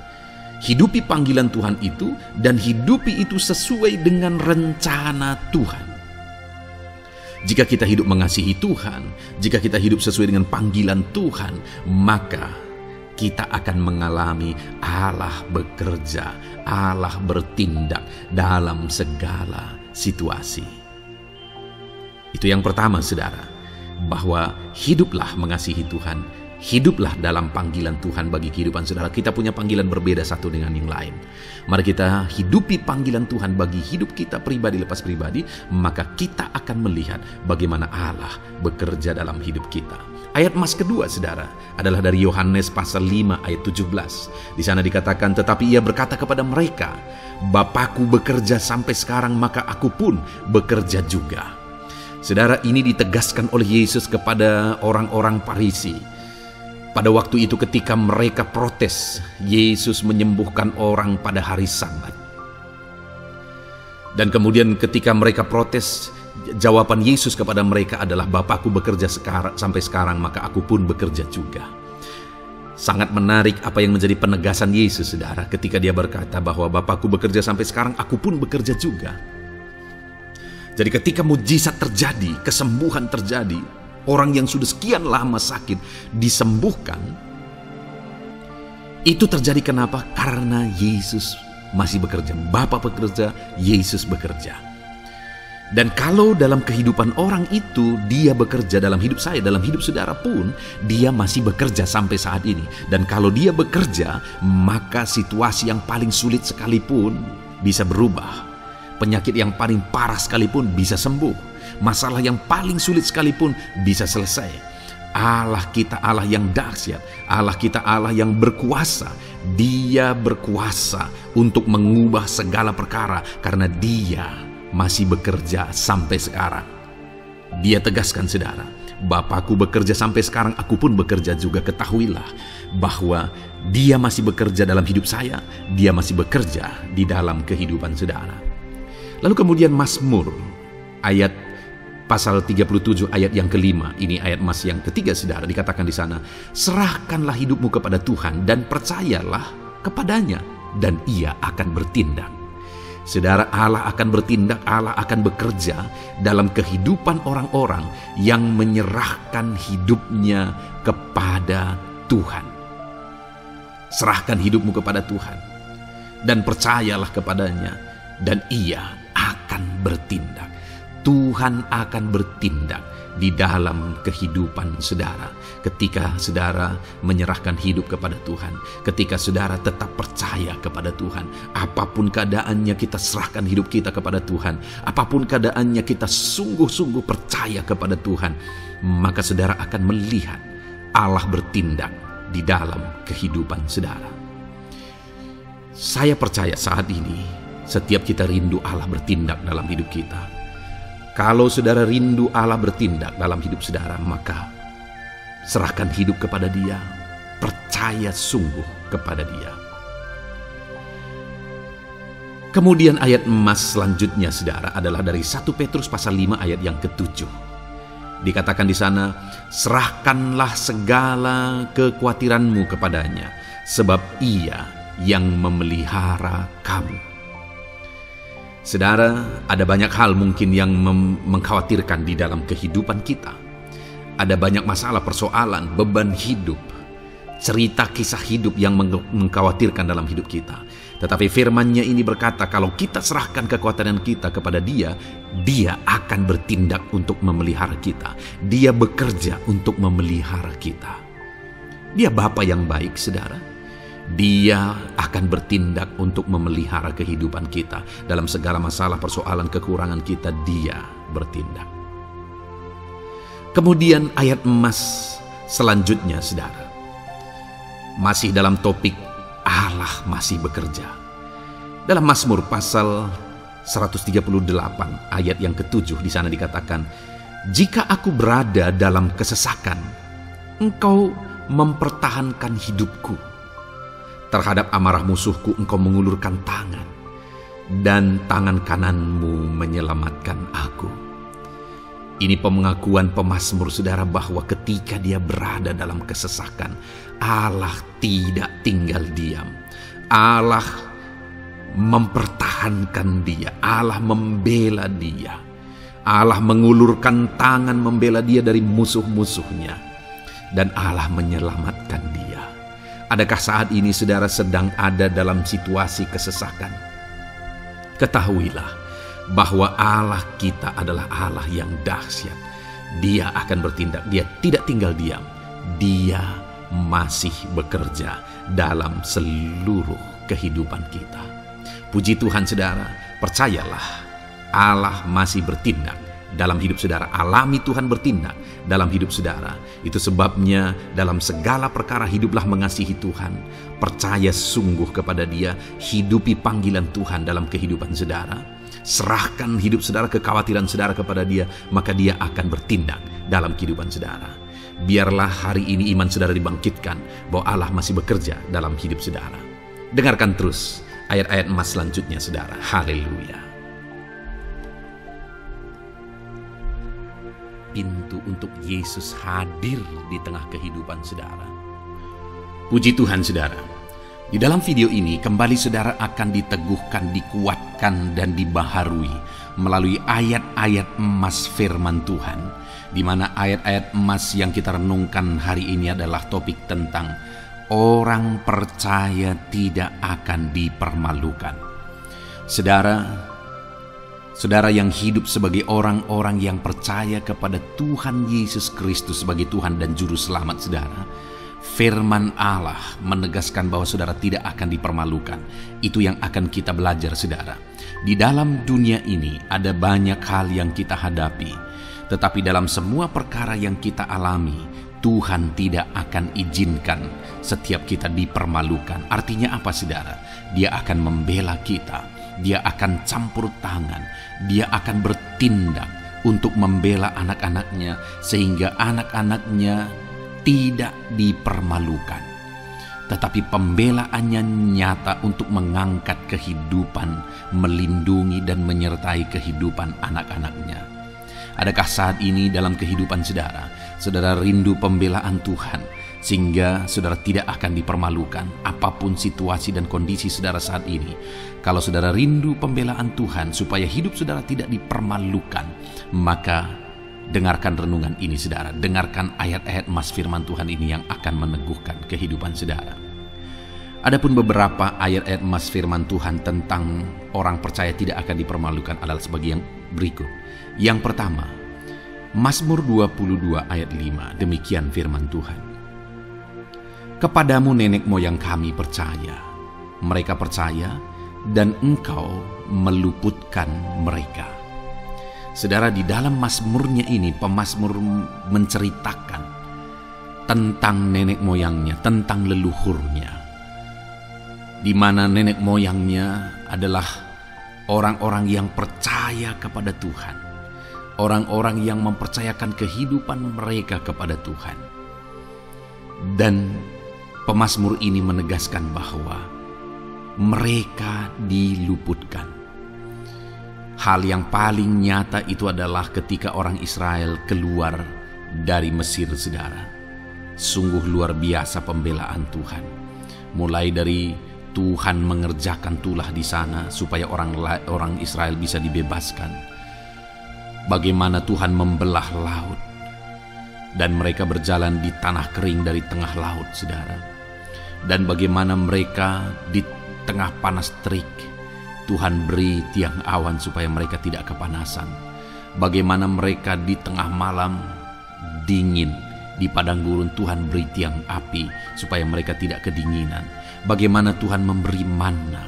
Hidupi panggilan Tuhan itu, dan hidupi itu sesuai dengan rencana Tuhan. Jika kita hidup mengasihi Tuhan, jika kita hidup sesuai dengan panggilan Tuhan, maka kita akan mengalami Allah bekerja, Allah bertindak dalam segala situasi. Itu yang pertama, saudara, bahwa hiduplah mengasihi Tuhan, hiduplah dalam panggilan Tuhan bagi kehidupan saudara. Kita punya panggilan berbeda satu dengan yang lain. Mari kita hidupi panggilan Tuhan bagi hidup kita pribadi lepas pribadi, maka kita akan melihat bagaimana Allah bekerja dalam hidup kita. Ayat emas kedua, saudara, adalah dari Yohanes pasal 5 ayat 17. Di sana dikatakan, tetapi ia berkata kepada mereka, Bapakku bekerja sampai sekarang, maka aku pun bekerja juga. Saudara, ini ditegaskan oleh Yesus kepada orang-orang Farisi. Pada waktu itu ketika mereka protes, Yesus menyembuhkan orang pada hari Sabat. Dan kemudian ketika mereka protes, jawaban Yesus kepada mereka adalah, Bapakku bekerja sampai sekarang, maka aku pun bekerja juga. Sangat menarik apa yang menjadi penegasan Yesus, saudara, ketika dia berkata bahwa Bapakku bekerja sampai sekarang, aku pun bekerja juga. Jadi ketika mujizat terjadi, kesembuhan terjadi, orang yang sudah sekian lama sakit disembuhkan, itu terjadi kenapa? Karena Yesus masih bekerja. Bapa bekerja, Yesus bekerja. Dan kalau dalam kehidupan orang itu, dia bekerja dalam hidup saya, dalam hidup saudara pun, dia masih bekerja sampai saat ini. Dan kalau dia bekerja, maka situasi yang paling sulit sekalipun bisa berubah. Penyakit yang paling parah sekalipun bisa sembuh. Masalah yang paling sulit sekalipun bisa selesai. Allah kita Allah yang dahsyat. Allah kita Allah yang berkuasa. Dia berkuasa untuk mengubah segala perkara karena Dia masih bekerja sampai sekarang. Dia tegaskan, saudara, Bapakku bekerja sampai sekarang, aku pun bekerja juga. Ketahuilah bahwa Dia masih bekerja dalam hidup saya. Dia masih bekerja di dalam kehidupan saudara. Lalu kemudian Mazmur ayat pasal 37 ayat yang kelima, ini ayat Mas yang ketiga saudara, dikatakan di sana, serahkanlah hidupmu kepada Tuhan dan percayalah kepadanya dan ia akan bertindak. Saudara, Allah akan bertindak, Allah akan bekerja dalam kehidupan orang-orang yang menyerahkan hidupnya kepada Tuhan. Serahkan hidupmu kepada Tuhan dan percayalah kepadanya dan ia akan bertindak. Tuhan akan bertindak di dalam kehidupan saudara ketika saudara menyerahkan hidup kepada Tuhan, ketika saudara tetap percaya kepada Tuhan. Apapun keadaannya, kita serahkan hidup kita kepada Tuhan. Apapun keadaannya, kita sungguh-sungguh percaya kepada Tuhan, maka saudara akan melihat Allah bertindak di dalam kehidupan saudara. Saya percaya saat ini setiap kita rindu Allah bertindak dalam hidup kita. Kalau saudara rindu Allah bertindak dalam hidup saudara, maka serahkan hidup kepada Dia, percaya sungguh kepada Dia. Kemudian ayat emas selanjutnya saudara adalah dari 1 Petrus pasal 5 ayat yang ke-7. Dikatakan di sana, serahkanlah segala kekhawatiranmu kepadanya, sebab Ia yang memelihara kamu. Saudara, ada banyak hal mungkin yang mengkhawatirkan di dalam kehidupan kita. Ada banyak masalah, persoalan, beban hidup, cerita kisah hidup yang mengkhawatirkan dalam hidup kita. Tetapi firman-Nya ini berkata, kalau kita serahkan kekhawatiran kita kepada Dia, Dia akan bertindak untuk memelihara kita. Dia bekerja untuk memelihara kita. Dia Bapa yang baik, saudara. Dia akan bertindak untuk memelihara kehidupan kita. Dalam segala masalah, persoalan, kekurangan kita, Dia bertindak. Kemudian ayat emas selanjutnya, saudara, masih dalam topik Allah masih bekerja. Dalam Mazmur pasal 138 ayat yang ke-7, di sana dikatakan, jika aku berada dalam kesesakan, Engkau mempertahankan hidupku. Terhadap amarah musuhku Engkau mengulurkan tangan, dan tangan kananmu menyelamatkan aku. Ini pengakuan pemazmur saudara bahwa ketika dia berada dalam kesesakan, Allah tidak tinggal diam. Allah mempertahankan dia, Allah membela dia. Allah mengulurkan tangan membela dia dari musuh-musuhnya, dan Allah menyelamatkan dia. Adakah saat ini saudara sedang ada dalam situasi kesesakan? Ketahuilah bahwa Allah kita adalah Allah yang dahsyat. Dia akan bertindak, Dia tidak tinggal diam. Dia masih bekerja dalam seluruh kehidupan kita. Puji Tuhan saudara, percayalah Allah masih bertindak dalam hidup saudara. Alami Tuhan bertindak dalam hidup saudara. Itu sebabnya dalam segala perkara hiduplah mengasihi Tuhan, percaya sungguh kepada Dia, hidupi panggilan Tuhan dalam kehidupan saudara. Serahkan hidup saudara, kekhawatiran saudara kepada Dia, maka Dia akan bertindak dalam kehidupan saudara. Biarlah hari ini iman saudara dibangkitkan bahwa Allah masih bekerja dalam hidup saudara. Dengarkan terus ayat-ayat emas selanjutnya saudara. Haleluya. Pintu untuk Yesus hadir di tengah kehidupan saudara. Puji Tuhan saudara. Di dalam video ini kembali saudara akan diteguhkan, dikuatkan dan dibaharui melalui ayat-ayat emas firman Tuhan, di mana ayat-ayat emas yang kita renungkan hari ini adalah topik tentang orang percaya tidak akan dipermalukan. Saudara yang hidup sebagai orang-orang yang percaya kepada Tuhan Yesus Kristus sebagai Tuhan dan Juru Selamat saudara, firman Allah menegaskan bahwa saudara tidak akan dipermalukan. Itu yang akan kita belajar saudara. Di dalam dunia ini ada banyak hal yang kita hadapi, tetapi dalam semua perkara yang kita alami, Tuhan tidak akan izinkan setiap kita dipermalukan. Artinya apa saudara? Dia akan membela kita. Dia akan campur tangan, Dia akan bertindak untuk membela anak-anaknya sehingga anak-anaknya tidak dipermalukan. tetapi pembelaannya nyata untuk mengangkat kehidupan, melindungi dan menyertai kehidupan anak-anaknya. Adakah saat ini dalam kehidupan saudara, saudara rindu pembelaan Tuhan, sehingga saudara tidak akan dipermalukan apapun situasi dan kondisi saudara saat ini? Kalau saudara rindu pembelaan Tuhan supaya hidup saudara tidak dipermalukan, maka dengarkan renungan ini saudara, dengarkan ayat-ayat emas firman Tuhan ini yang akan meneguhkan kehidupan saudara. Adapun beberapa ayat-ayat emas firman Tuhan tentang orang percaya tidak akan dipermalukan adalah sebagai yang berikut. Yang pertama, Mazmur 22 ayat 5, demikian firman Tuhan. Kepadamu nenek moyang kami percaya, mereka percaya dan engkau meluputkan mereka. Saudara, di dalam mazmurnya ini, pemazmur menceritakan tentang nenek moyangnya, tentang leluhurnya, di mana nenek moyangnya adalah orang-orang yang percaya kepada Tuhan, orang-orang yang mempercayakan kehidupan mereka kepada Tuhan. Dan pemazmur ini menegaskan bahwa mereka diluputkan. Hal yang paling nyata itu adalah ketika orang Israel keluar dari Mesir, saudara. Sungguh luar biasa pembelaan Tuhan. Mulai dari Tuhan mengerjakan tulah di sana supaya orang Israel bisa dibebaskan. Bagaimana Tuhan membelah laut dan mereka berjalan di tanah kering dari tengah laut, saudara. Dan bagaimana mereka di tengah panas terik, Tuhan beri tiang awan supaya mereka tidak kepanasan. Bagaimana mereka di tengah malam dingin, di padang gurun Tuhan beri tiang api supaya mereka tidak kedinginan. Bagaimana Tuhan memberi manna,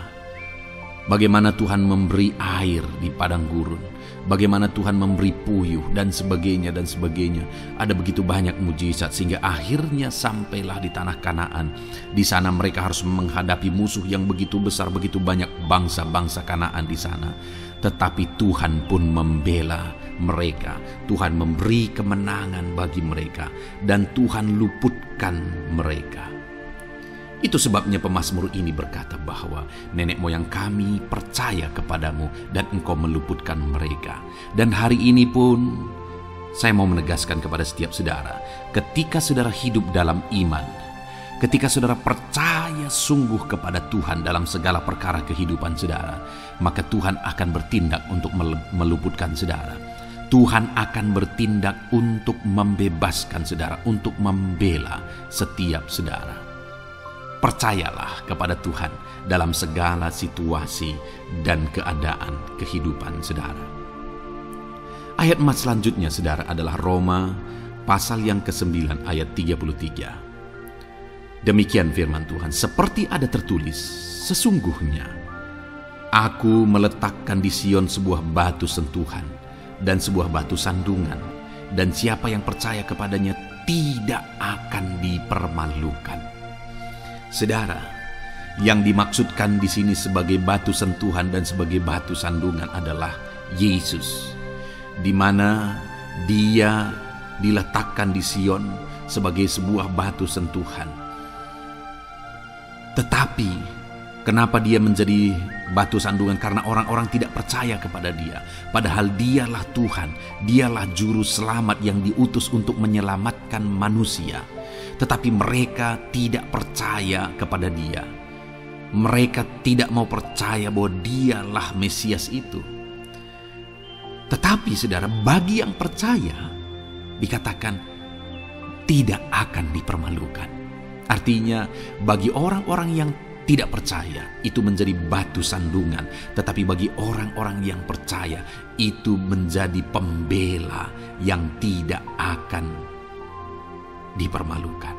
bagaimana Tuhan memberi air di padang gurun, bagaimana Tuhan memberi puyuh dan sebagainya dan sebagainya. Ada begitu banyak mujizat sehingga akhirnya sampailah di tanah Kanaan. Di sana mereka harus menghadapi musuh yang begitu besar, begitu banyak bangsa-bangsa Kanaan di sana. Tetapi Tuhan pun membela mereka. Tuhan memberi kemenangan bagi mereka dan Tuhan luputkan mereka. Itu sebabnya pemazmur ini berkata bahwa nenek moyang kami percaya kepadamu dan engkau meluputkan mereka. Dan hari ini pun saya mau menegaskan kepada setiap saudara, ketika saudara hidup dalam iman, ketika saudara percaya sungguh kepada Tuhan dalam segala perkara kehidupan saudara, maka Tuhan akan bertindak untuk meluputkan saudara. Tuhan akan bertindak untuk membebaskan saudara, untuk membela setiap saudara. Percayalah kepada Tuhan dalam segala situasi dan keadaan kehidupan saudara. Ayat emas selanjutnya saudara adalah Roma pasal yang ke-9 ayat 33. Demikian firman Tuhan, seperti ada tertulis, sesungguhnya aku meletakkan di Sion sebuah batu sentuhan dan sebuah batu sandungan, dan siapa yang percaya kepadanya tidak akan dipermalukan. Saudara, yang dimaksudkan di sini sebagai batu sentuhan dan sebagai batu sandungan adalah Yesus, di mana Dia diletakkan di Sion sebagai sebuah batu sentuhan. Tetapi kenapa Dia menjadi batu sandungan? Karena orang-orang tidak percaya kepada Dia. Padahal Dialah Tuhan, Dialah juru selamat yang diutus untuk menyelamatkan manusia. Tetapi mereka tidak percaya kepada Dia. Mereka tidak mau percaya bahwa Dialah Mesias itu. Tetapi saudara, bagi yang percaya dikatakan tidak akan dipermalukan. Artinya bagi orang-orang yang tidak percaya itu menjadi batu sandungan, tetapi bagi orang-orang yang percaya itu menjadi pembela yang tidak akan dipermalukan.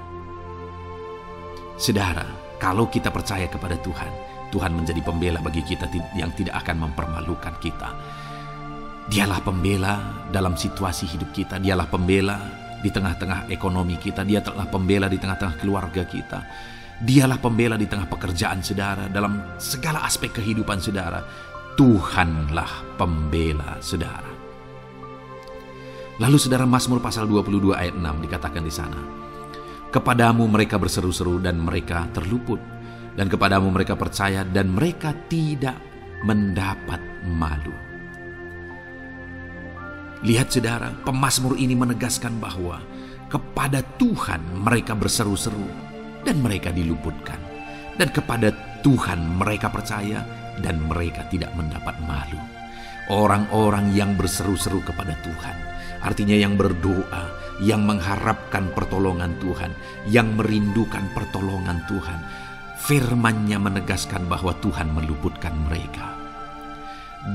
Saudara, kalau kita percaya kepada Tuhan, Tuhan menjadi pembela bagi kita yang tidak akan mempermalukan kita. Dialah pembela dalam situasi hidup kita, Dialah pembela di tengah-tengah ekonomi kita, Dialah pembela di tengah-tengah keluarga kita, Dialah pembela di tengah pekerjaan saudara, dalam segala aspek kehidupan saudara. Tuhanlah pembela saudara. Lalu saudara, Mazmur pasal 22 ayat 6 dikatakan di sana, Kepadamu mereka berseru-seru dan mereka terluput, dan kepadamu mereka percaya dan mereka tidak mendapat malu. Lihat saudara, pemazmur ini menegaskan bahwa kepada Tuhan mereka berseru-seru dan mereka diluputkan, dan kepada Tuhan mereka percaya dan mereka tidak mendapat malu. Orang-orang yang berseru-seru kepada Tuhan, artinya yang berdoa, yang mengharapkan pertolongan Tuhan, yang merindukan pertolongan Tuhan. Firman-Nya menegaskan bahwa Tuhan meluputkan mereka.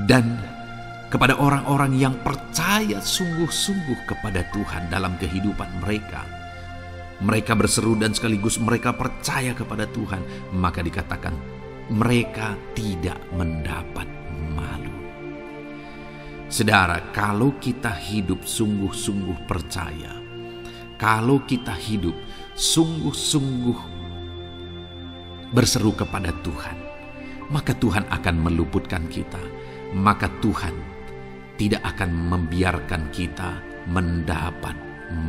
Dan kepada orang-orang yang percaya sungguh-sungguh kepada Tuhan dalam kehidupan mereka, mereka berseru dan sekaligus mereka percaya kepada Tuhan, maka dikatakan mereka tidak mendapat malu. Saudara, kalau kita hidup sungguh-sungguh percaya, kalau kita hidup sungguh-sungguh berseru kepada Tuhan, maka Tuhan akan meluputkan kita, maka Tuhan tidak akan membiarkan kita mendapat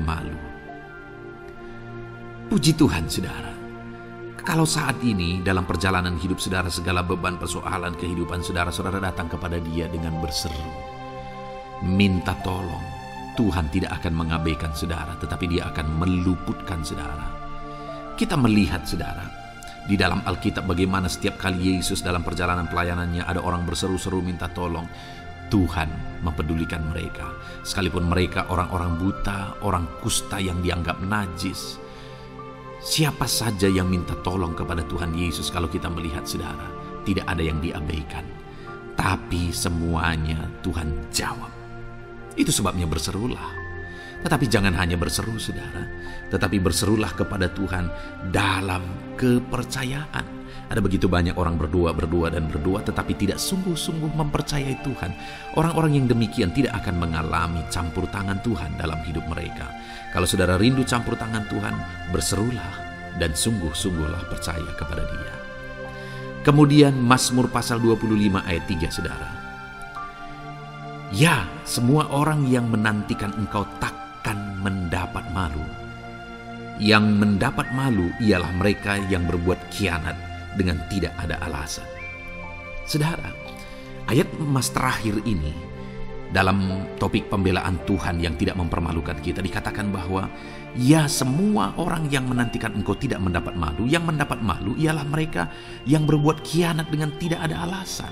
malu. Puji Tuhan, saudara. Kalau saat ini dalam perjalanan hidup saudara, segala beban persoalan kehidupan saudara datang kepada Dia dengan berseru, minta tolong, Tuhan tidak akan mengabaikan saudara, tetapi Dia akan meluputkan saudara. Kita melihat saudara, di dalam Alkitab bagaimana setiap kali Yesus dalam perjalanan pelayanannya ada orang berseru-seru minta tolong, Tuhan mempedulikan mereka. Sekalipun mereka orang-orang buta, orang kusta yang dianggap najis. Siapa saja yang minta tolong kepada Tuhan Yesus, kalau kita melihat saudara, tidak ada yang diabaikan. Tapi semuanya Tuhan jawab. Itu sebabnya berserulah. Tetapi jangan hanya berseru saudara, tetapi berserulah kepada Tuhan dalam kepercayaan. Ada begitu banyak orang berdoa tetapi tidak sungguh-sungguh mempercayai Tuhan. Orang-orang yang demikian tidak akan mengalami campur tangan Tuhan dalam hidup mereka. Kalau saudara rindu campur tangan Tuhan, berserulah dan sungguh-sungguhlah percaya kepada Dia. Kemudian Mazmur pasal 25 ayat 3 saudara. Ya, semua orang yang menantikan Engkau takkan mendapat malu. Yang mendapat malu ialah mereka yang berbuat khianat dengan tidak ada alasan. Saudara, ayat emas terakhir ini dalam topik pembelaan Tuhan yang tidak mempermalukan kita, dikatakan bahwa ya, semua orang yang menantikan Engkau tidak mendapat malu. Yang mendapat malu ialah mereka yang berbuat khianat dengan tidak ada alasan.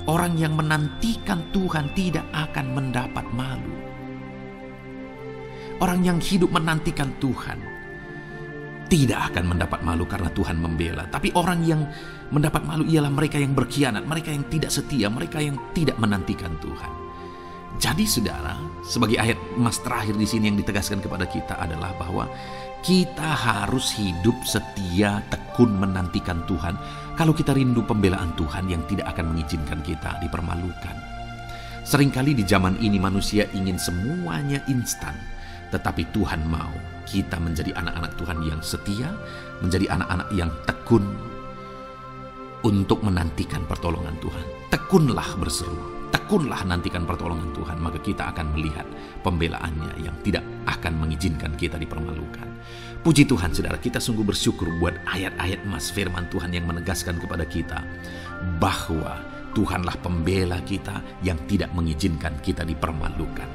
Orang yang menantikan Tuhan tidak akan mendapat malu. Orang yang hidup menantikan Tuhan tidak akan mendapat malu karena Tuhan membela. Tapi orang yang mendapat malu ialah mereka yang berkhianat, mereka yang tidak setia, mereka yang tidak menantikan Tuhan. Jadi saudara, sebagai ayat emas terakhir di sini yang ditegaskan kepada kita adalah bahwa kita harus hidup setia, tekun menantikan Tuhan. Kalau kita rindu pembelaan Tuhan yang tidak akan mengizinkan kita dipermalukan. Seringkali di zaman ini manusia ingin semuanya instan, tetapi Tuhan mau kita menjadi anak-anak Tuhan yang setia, menjadi anak-anak yang tekun untuk menantikan pertolongan Tuhan. Tekunlah berseru, tekunlah nantikan pertolongan Tuhan, maka kita akan melihat pembelaannya yang tidak akan mengizinkan kita dipermalukan. Puji Tuhan saudara, kita sungguh bersyukur buat ayat-ayat emas firman Tuhan yang menegaskan kepada kita bahwa Tuhanlah pembela kita yang tidak mengizinkan kita dipermalukan.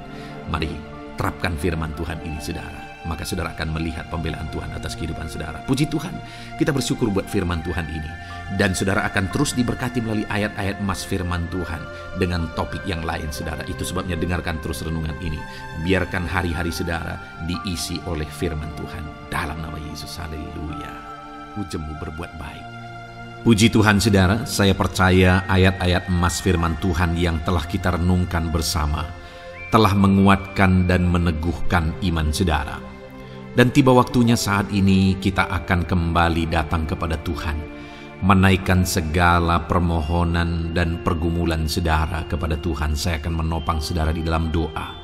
Mari terapkan firman Tuhan ini saudara, maka saudara akan melihat pembelaan Tuhan atas kehidupan saudara. Puji Tuhan, kita bersyukur buat firman Tuhan ini. Dan saudara akan terus diberkati melalui ayat-ayat emas firman Tuhan dengan topik yang lain saudara. Itu sebabnya dengarkan terus renungan ini. Biarkan hari-hari saudara diisi oleh firman Tuhan. Dalam nama Yesus, haleluya. Ujungmu berbuat baik. Puji Tuhan saudara, saya percaya ayat-ayat emas firman Tuhan yang telah kita renungkan bersama telah menguatkan dan meneguhkan iman saudara. Dan tiba waktunya saat ini kita akan kembali datang kepada Tuhan, menaikkan segala permohonan dan pergumulan saudara kepada Tuhan. Saya akan menopang saudara di dalam doa.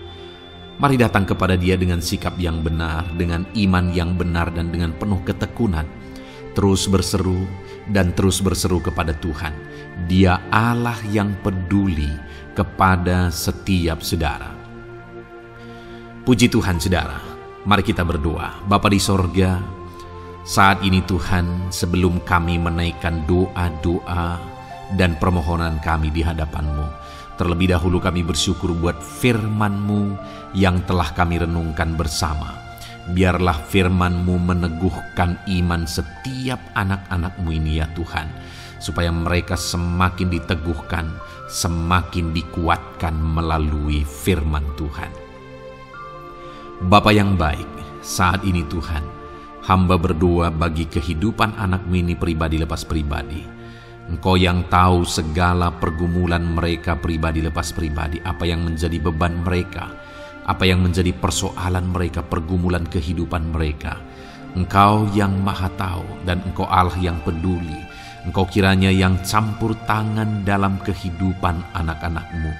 Mari datang kepada Dia dengan sikap yang benar, dengan iman yang benar, dan dengan penuh ketekunan. Terus berseru dan terus berseru kepada Tuhan. Dia Allah yang peduli kepada setiap saudara. Puji Tuhan saudara, mari kita berdoa. Bapa di sorga, Saat ini Tuhan, sebelum kami menaikkan doa-doa dan permohonan kami di hadapan-Mu, terlebih dahulu kami bersyukur buat firman-Mu yang telah kami renungkan bersama. Biarlah firman-Mu meneguhkan iman setiap anak-anak-Mu ini ya Tuhan, supaya mereka semakin diteguhkan, semakin dikuatkan melalui firman Tuhan. Bapa yang baik, saat ini Tuhan, hamba berdoa bagi kehidupan anak-Mu ini pribadi lepas pribadi. Engkau yang tahu segala pergumulan mereka pribadi lepas pribadi, apa yang menjadi beban mereka, apa yang menjadi persoalan mereka, pergumulan kehidupan mereka. Engkau yang maha tahu dan Engkau Allah yang peduli. Engkau kiranya yang campur tangan dalam kehidupan anak-anak-Mu.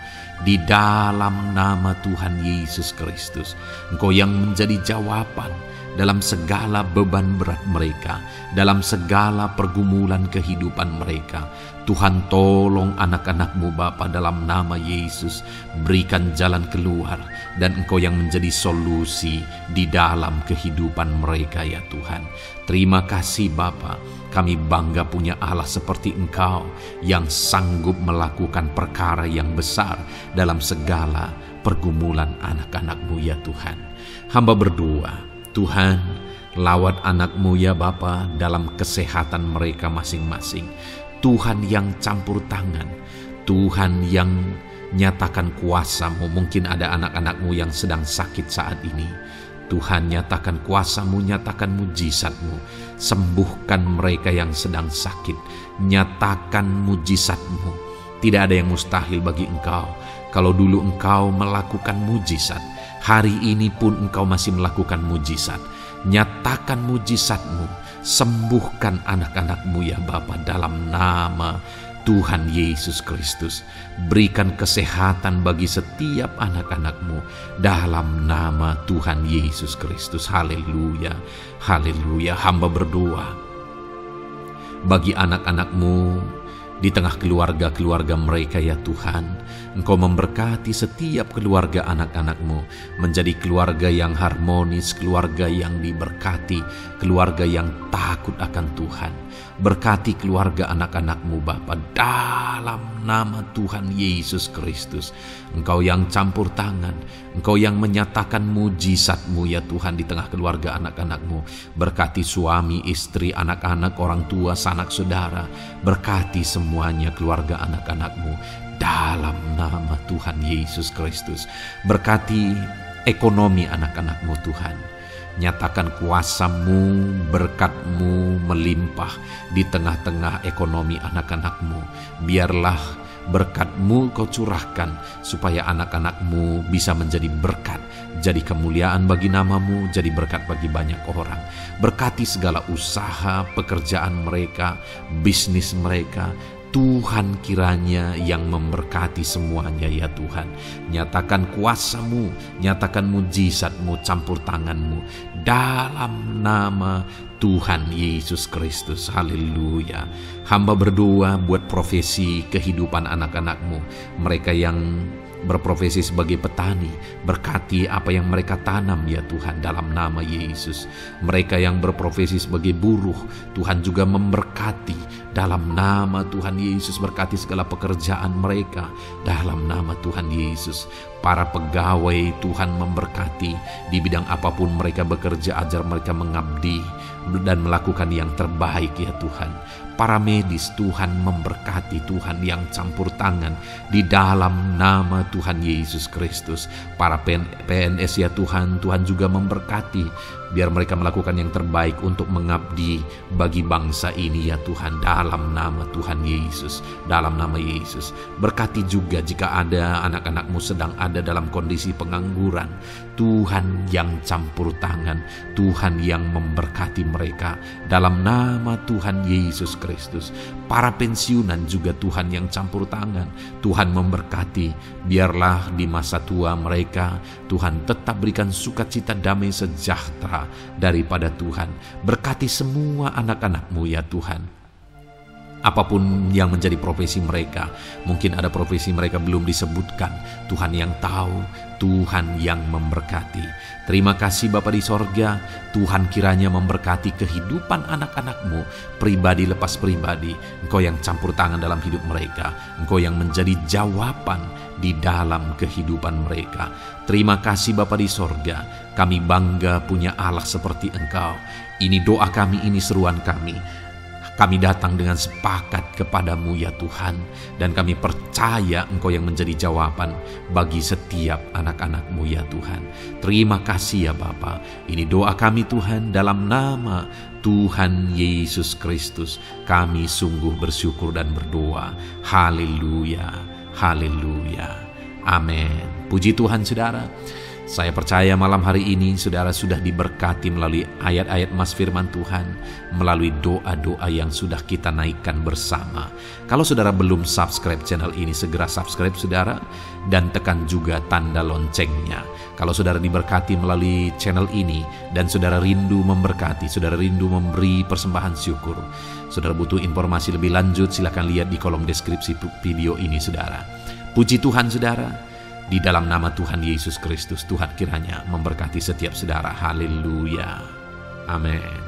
Di dalam nama Tuhan Yesus Kristus, Engkau yang menjadi jawaban dalam segala beban berat mereka, dalam segala pergumulan kehidupan mereka. Tuhan, tolong anak-anak-Mu Bapa, dalam nama Yesus. Berikan jalan keluar, dan Engkau yang menjadi solusi di dalam kehidupan mereka ya Tuhan. Terima kasih Bapa, kami bangga punya Allah seperti Engkau yang sanggup melakukan perkara yang besar dalam segala pergumulan anak-anak-Mu ya Tuhan. Hamba berdoa, Tuhan, lawat anak-Mu ya Bapa dalam kesehatan mereka masing-masing. Tuhan yang campur tangan, Tuhan yang nyatakan kuasa-Mu. Mungkin ada anak-anak-Mu yang sedang sakit saat ini. Tuhan, nyatakan kuasa-Mu, nyatakan mujizat-Mu. Sembuhkan mereka yang sedang sakit. Nyatakan mujizat-Mu. Tidak ada yang mustahil bagi Engkau. Kalau dulu Engkau melakukan mujizat, hari ini pun Engkau masih melakukan mujizat. Nyatakan mujizat-Mu. Sembuhkan anak-anak-Mu ya Bapa, dalam nama Tuhan Yesus Kristus. Berikan kesehatan bagi setiap anak-anak-Mu dalam nama Tuhan Yesus Kristus. Haleluya, haleluya. Hamba berdoa bagi anak-anak-Mu di tengah keluarga-keluarga mereka ya Tuhan. Engkau memberkati setiap keluarga anak-anak-Mu menjadi keluarga yang harmonis, keluarga yang diberkati, keluarga yang takut akan Tuhan. Berkati keluarga anak-anak-Mu Bapa, dalam nama Tuhan Yesus Kristus. Engkau yang campur tangan, Engkau yang menyatakan mujizat-Mu ya Tuhan di tengah keluarga anak-anak-Mu. Berkati suami, istri, anak-anak, orang tua, sanak saudara. Berkati semuanya keluarga anak-anak-Mu dalam nama Tuhan Yesus Kristus. Berkati ekonomi anak-anak-Mu Tuhan. Nyatakan kuasa-Mu, berkat-Mu melimpah di tengah-tengah ekonomi anak-anak-Mu. Biarlah berkat-Mu Kau curahkan supaya anak-anak-Mu bisa menjadi berkat, jadi kemuliaan bagi nama-Mu, jadi berkat bagi banyak orang. Berkati segala usaha, pekerjaan mereka, bisnis mereka. Tuhan kiranya yang memberkati semuanya ya Tuhan. Nyatakan kuasa-Mu, nyatakan mujizat-Mu, campur tangan-Mu dalam nama Tuhan Yesus Kristus. Haleluya. Hamba berdoa buat profesi kehidupan anak-anak-Mu, mereka yang berprofesi sebagai petani. Berkati apa yang mereka tanam ya Tuhan dalam nama Yesus. Mereka yang berprofesi sebagai buruh, Tuhan juga memberkati dalam nama Tuhan Yesus. Berkati segala pekerjaan mereka dalam nama Tuhan Yesus. Para pegawai Tuhan memberkati di bidang apapun mereka bekerja, ajar mereka mengabdi dan melakukan yang terbaik ya Tuhan. Para medis Tuhan memberkati, Tuhan yang campur tangan di dalam nama Tuhan Yesus Kristus. Para PNS ya Tuhan, Tuhan juga memberkati biar mereka melakukan yang terbaik untuk mengabdi bagi bangsa ini ya Tuhan, dalam nama Tuhan Yesus, dalam nama Yesus. Berkati juga jika ada anak-anak-Mu sedang ada dalam kondisi pengangguran, Tuhan yang campur tangan, Tuhan yang memberkati mereka dalam nama Tuhan Yesus Kristus. Para pensiunan juga Tuhan yang campur tangan, Tuhan memberkati. Biarlah di masa tua mereka Tuhan tetap berikan sukacita, damai, sejahtera daripada Tuhan. Berkati semua anak-anak-Mu ya Tuhan. Apapun yang menjadi profesi mereka, mungkin ada profesi mereka belum disebutkan. Tuhan yang tahu, Tuhan yang memberkati. Terima kasih Bapa di sorga, Tuhan kiranya memberkati kehidupan anak-anak-Mu, pribadi lepas pribadi. Engkau yang campur tangan dalam hidup mereka, Engkau yang menjadi jawaban di dalam kehidupan mereka. Terima kasih Bapa di sorga, kami bangga punya Allah seperti Engkau. Ini doa kami, ini seruan kami. Kami datang dengan sepakat kepadamu ya Tuhan, dan kami percaya Engkau yang menjadi jawaban bagi setiap anak-anak-Mu ya Tuhan. Terima kasih ya Bapa. Ini doa kami Tuhan, dalam nama Tuhan Yesus Kristus. Kami sungguh bersyukur dan berdoa. Haleluya, haleluya, amin. Puji Tuhan saudara. Saya percaya malam hari ini saudara sudah diberkati melalui ayat-ayat emas firman Tuhan, melalui doa-doa yang sudah kita naikkan bersama. Kalau saudara belum subscribe channel ini, segera subscribe saudara, dan tekan juga tanda loncengnya. Kalau saudara diberkati melalui channel ini, dan saudara rindu memberkati, saudara rindu memberi persembahan syukur, saudara butuh informasi lebih lanjut, silakan lihat di kolom deskripsi video ini saudara. Puji Tuhan saudara. Di dalam nama Tuhan Yesus Kristus, Tuhan kiranya memberkati setiap saudara. Haleluya. Amin.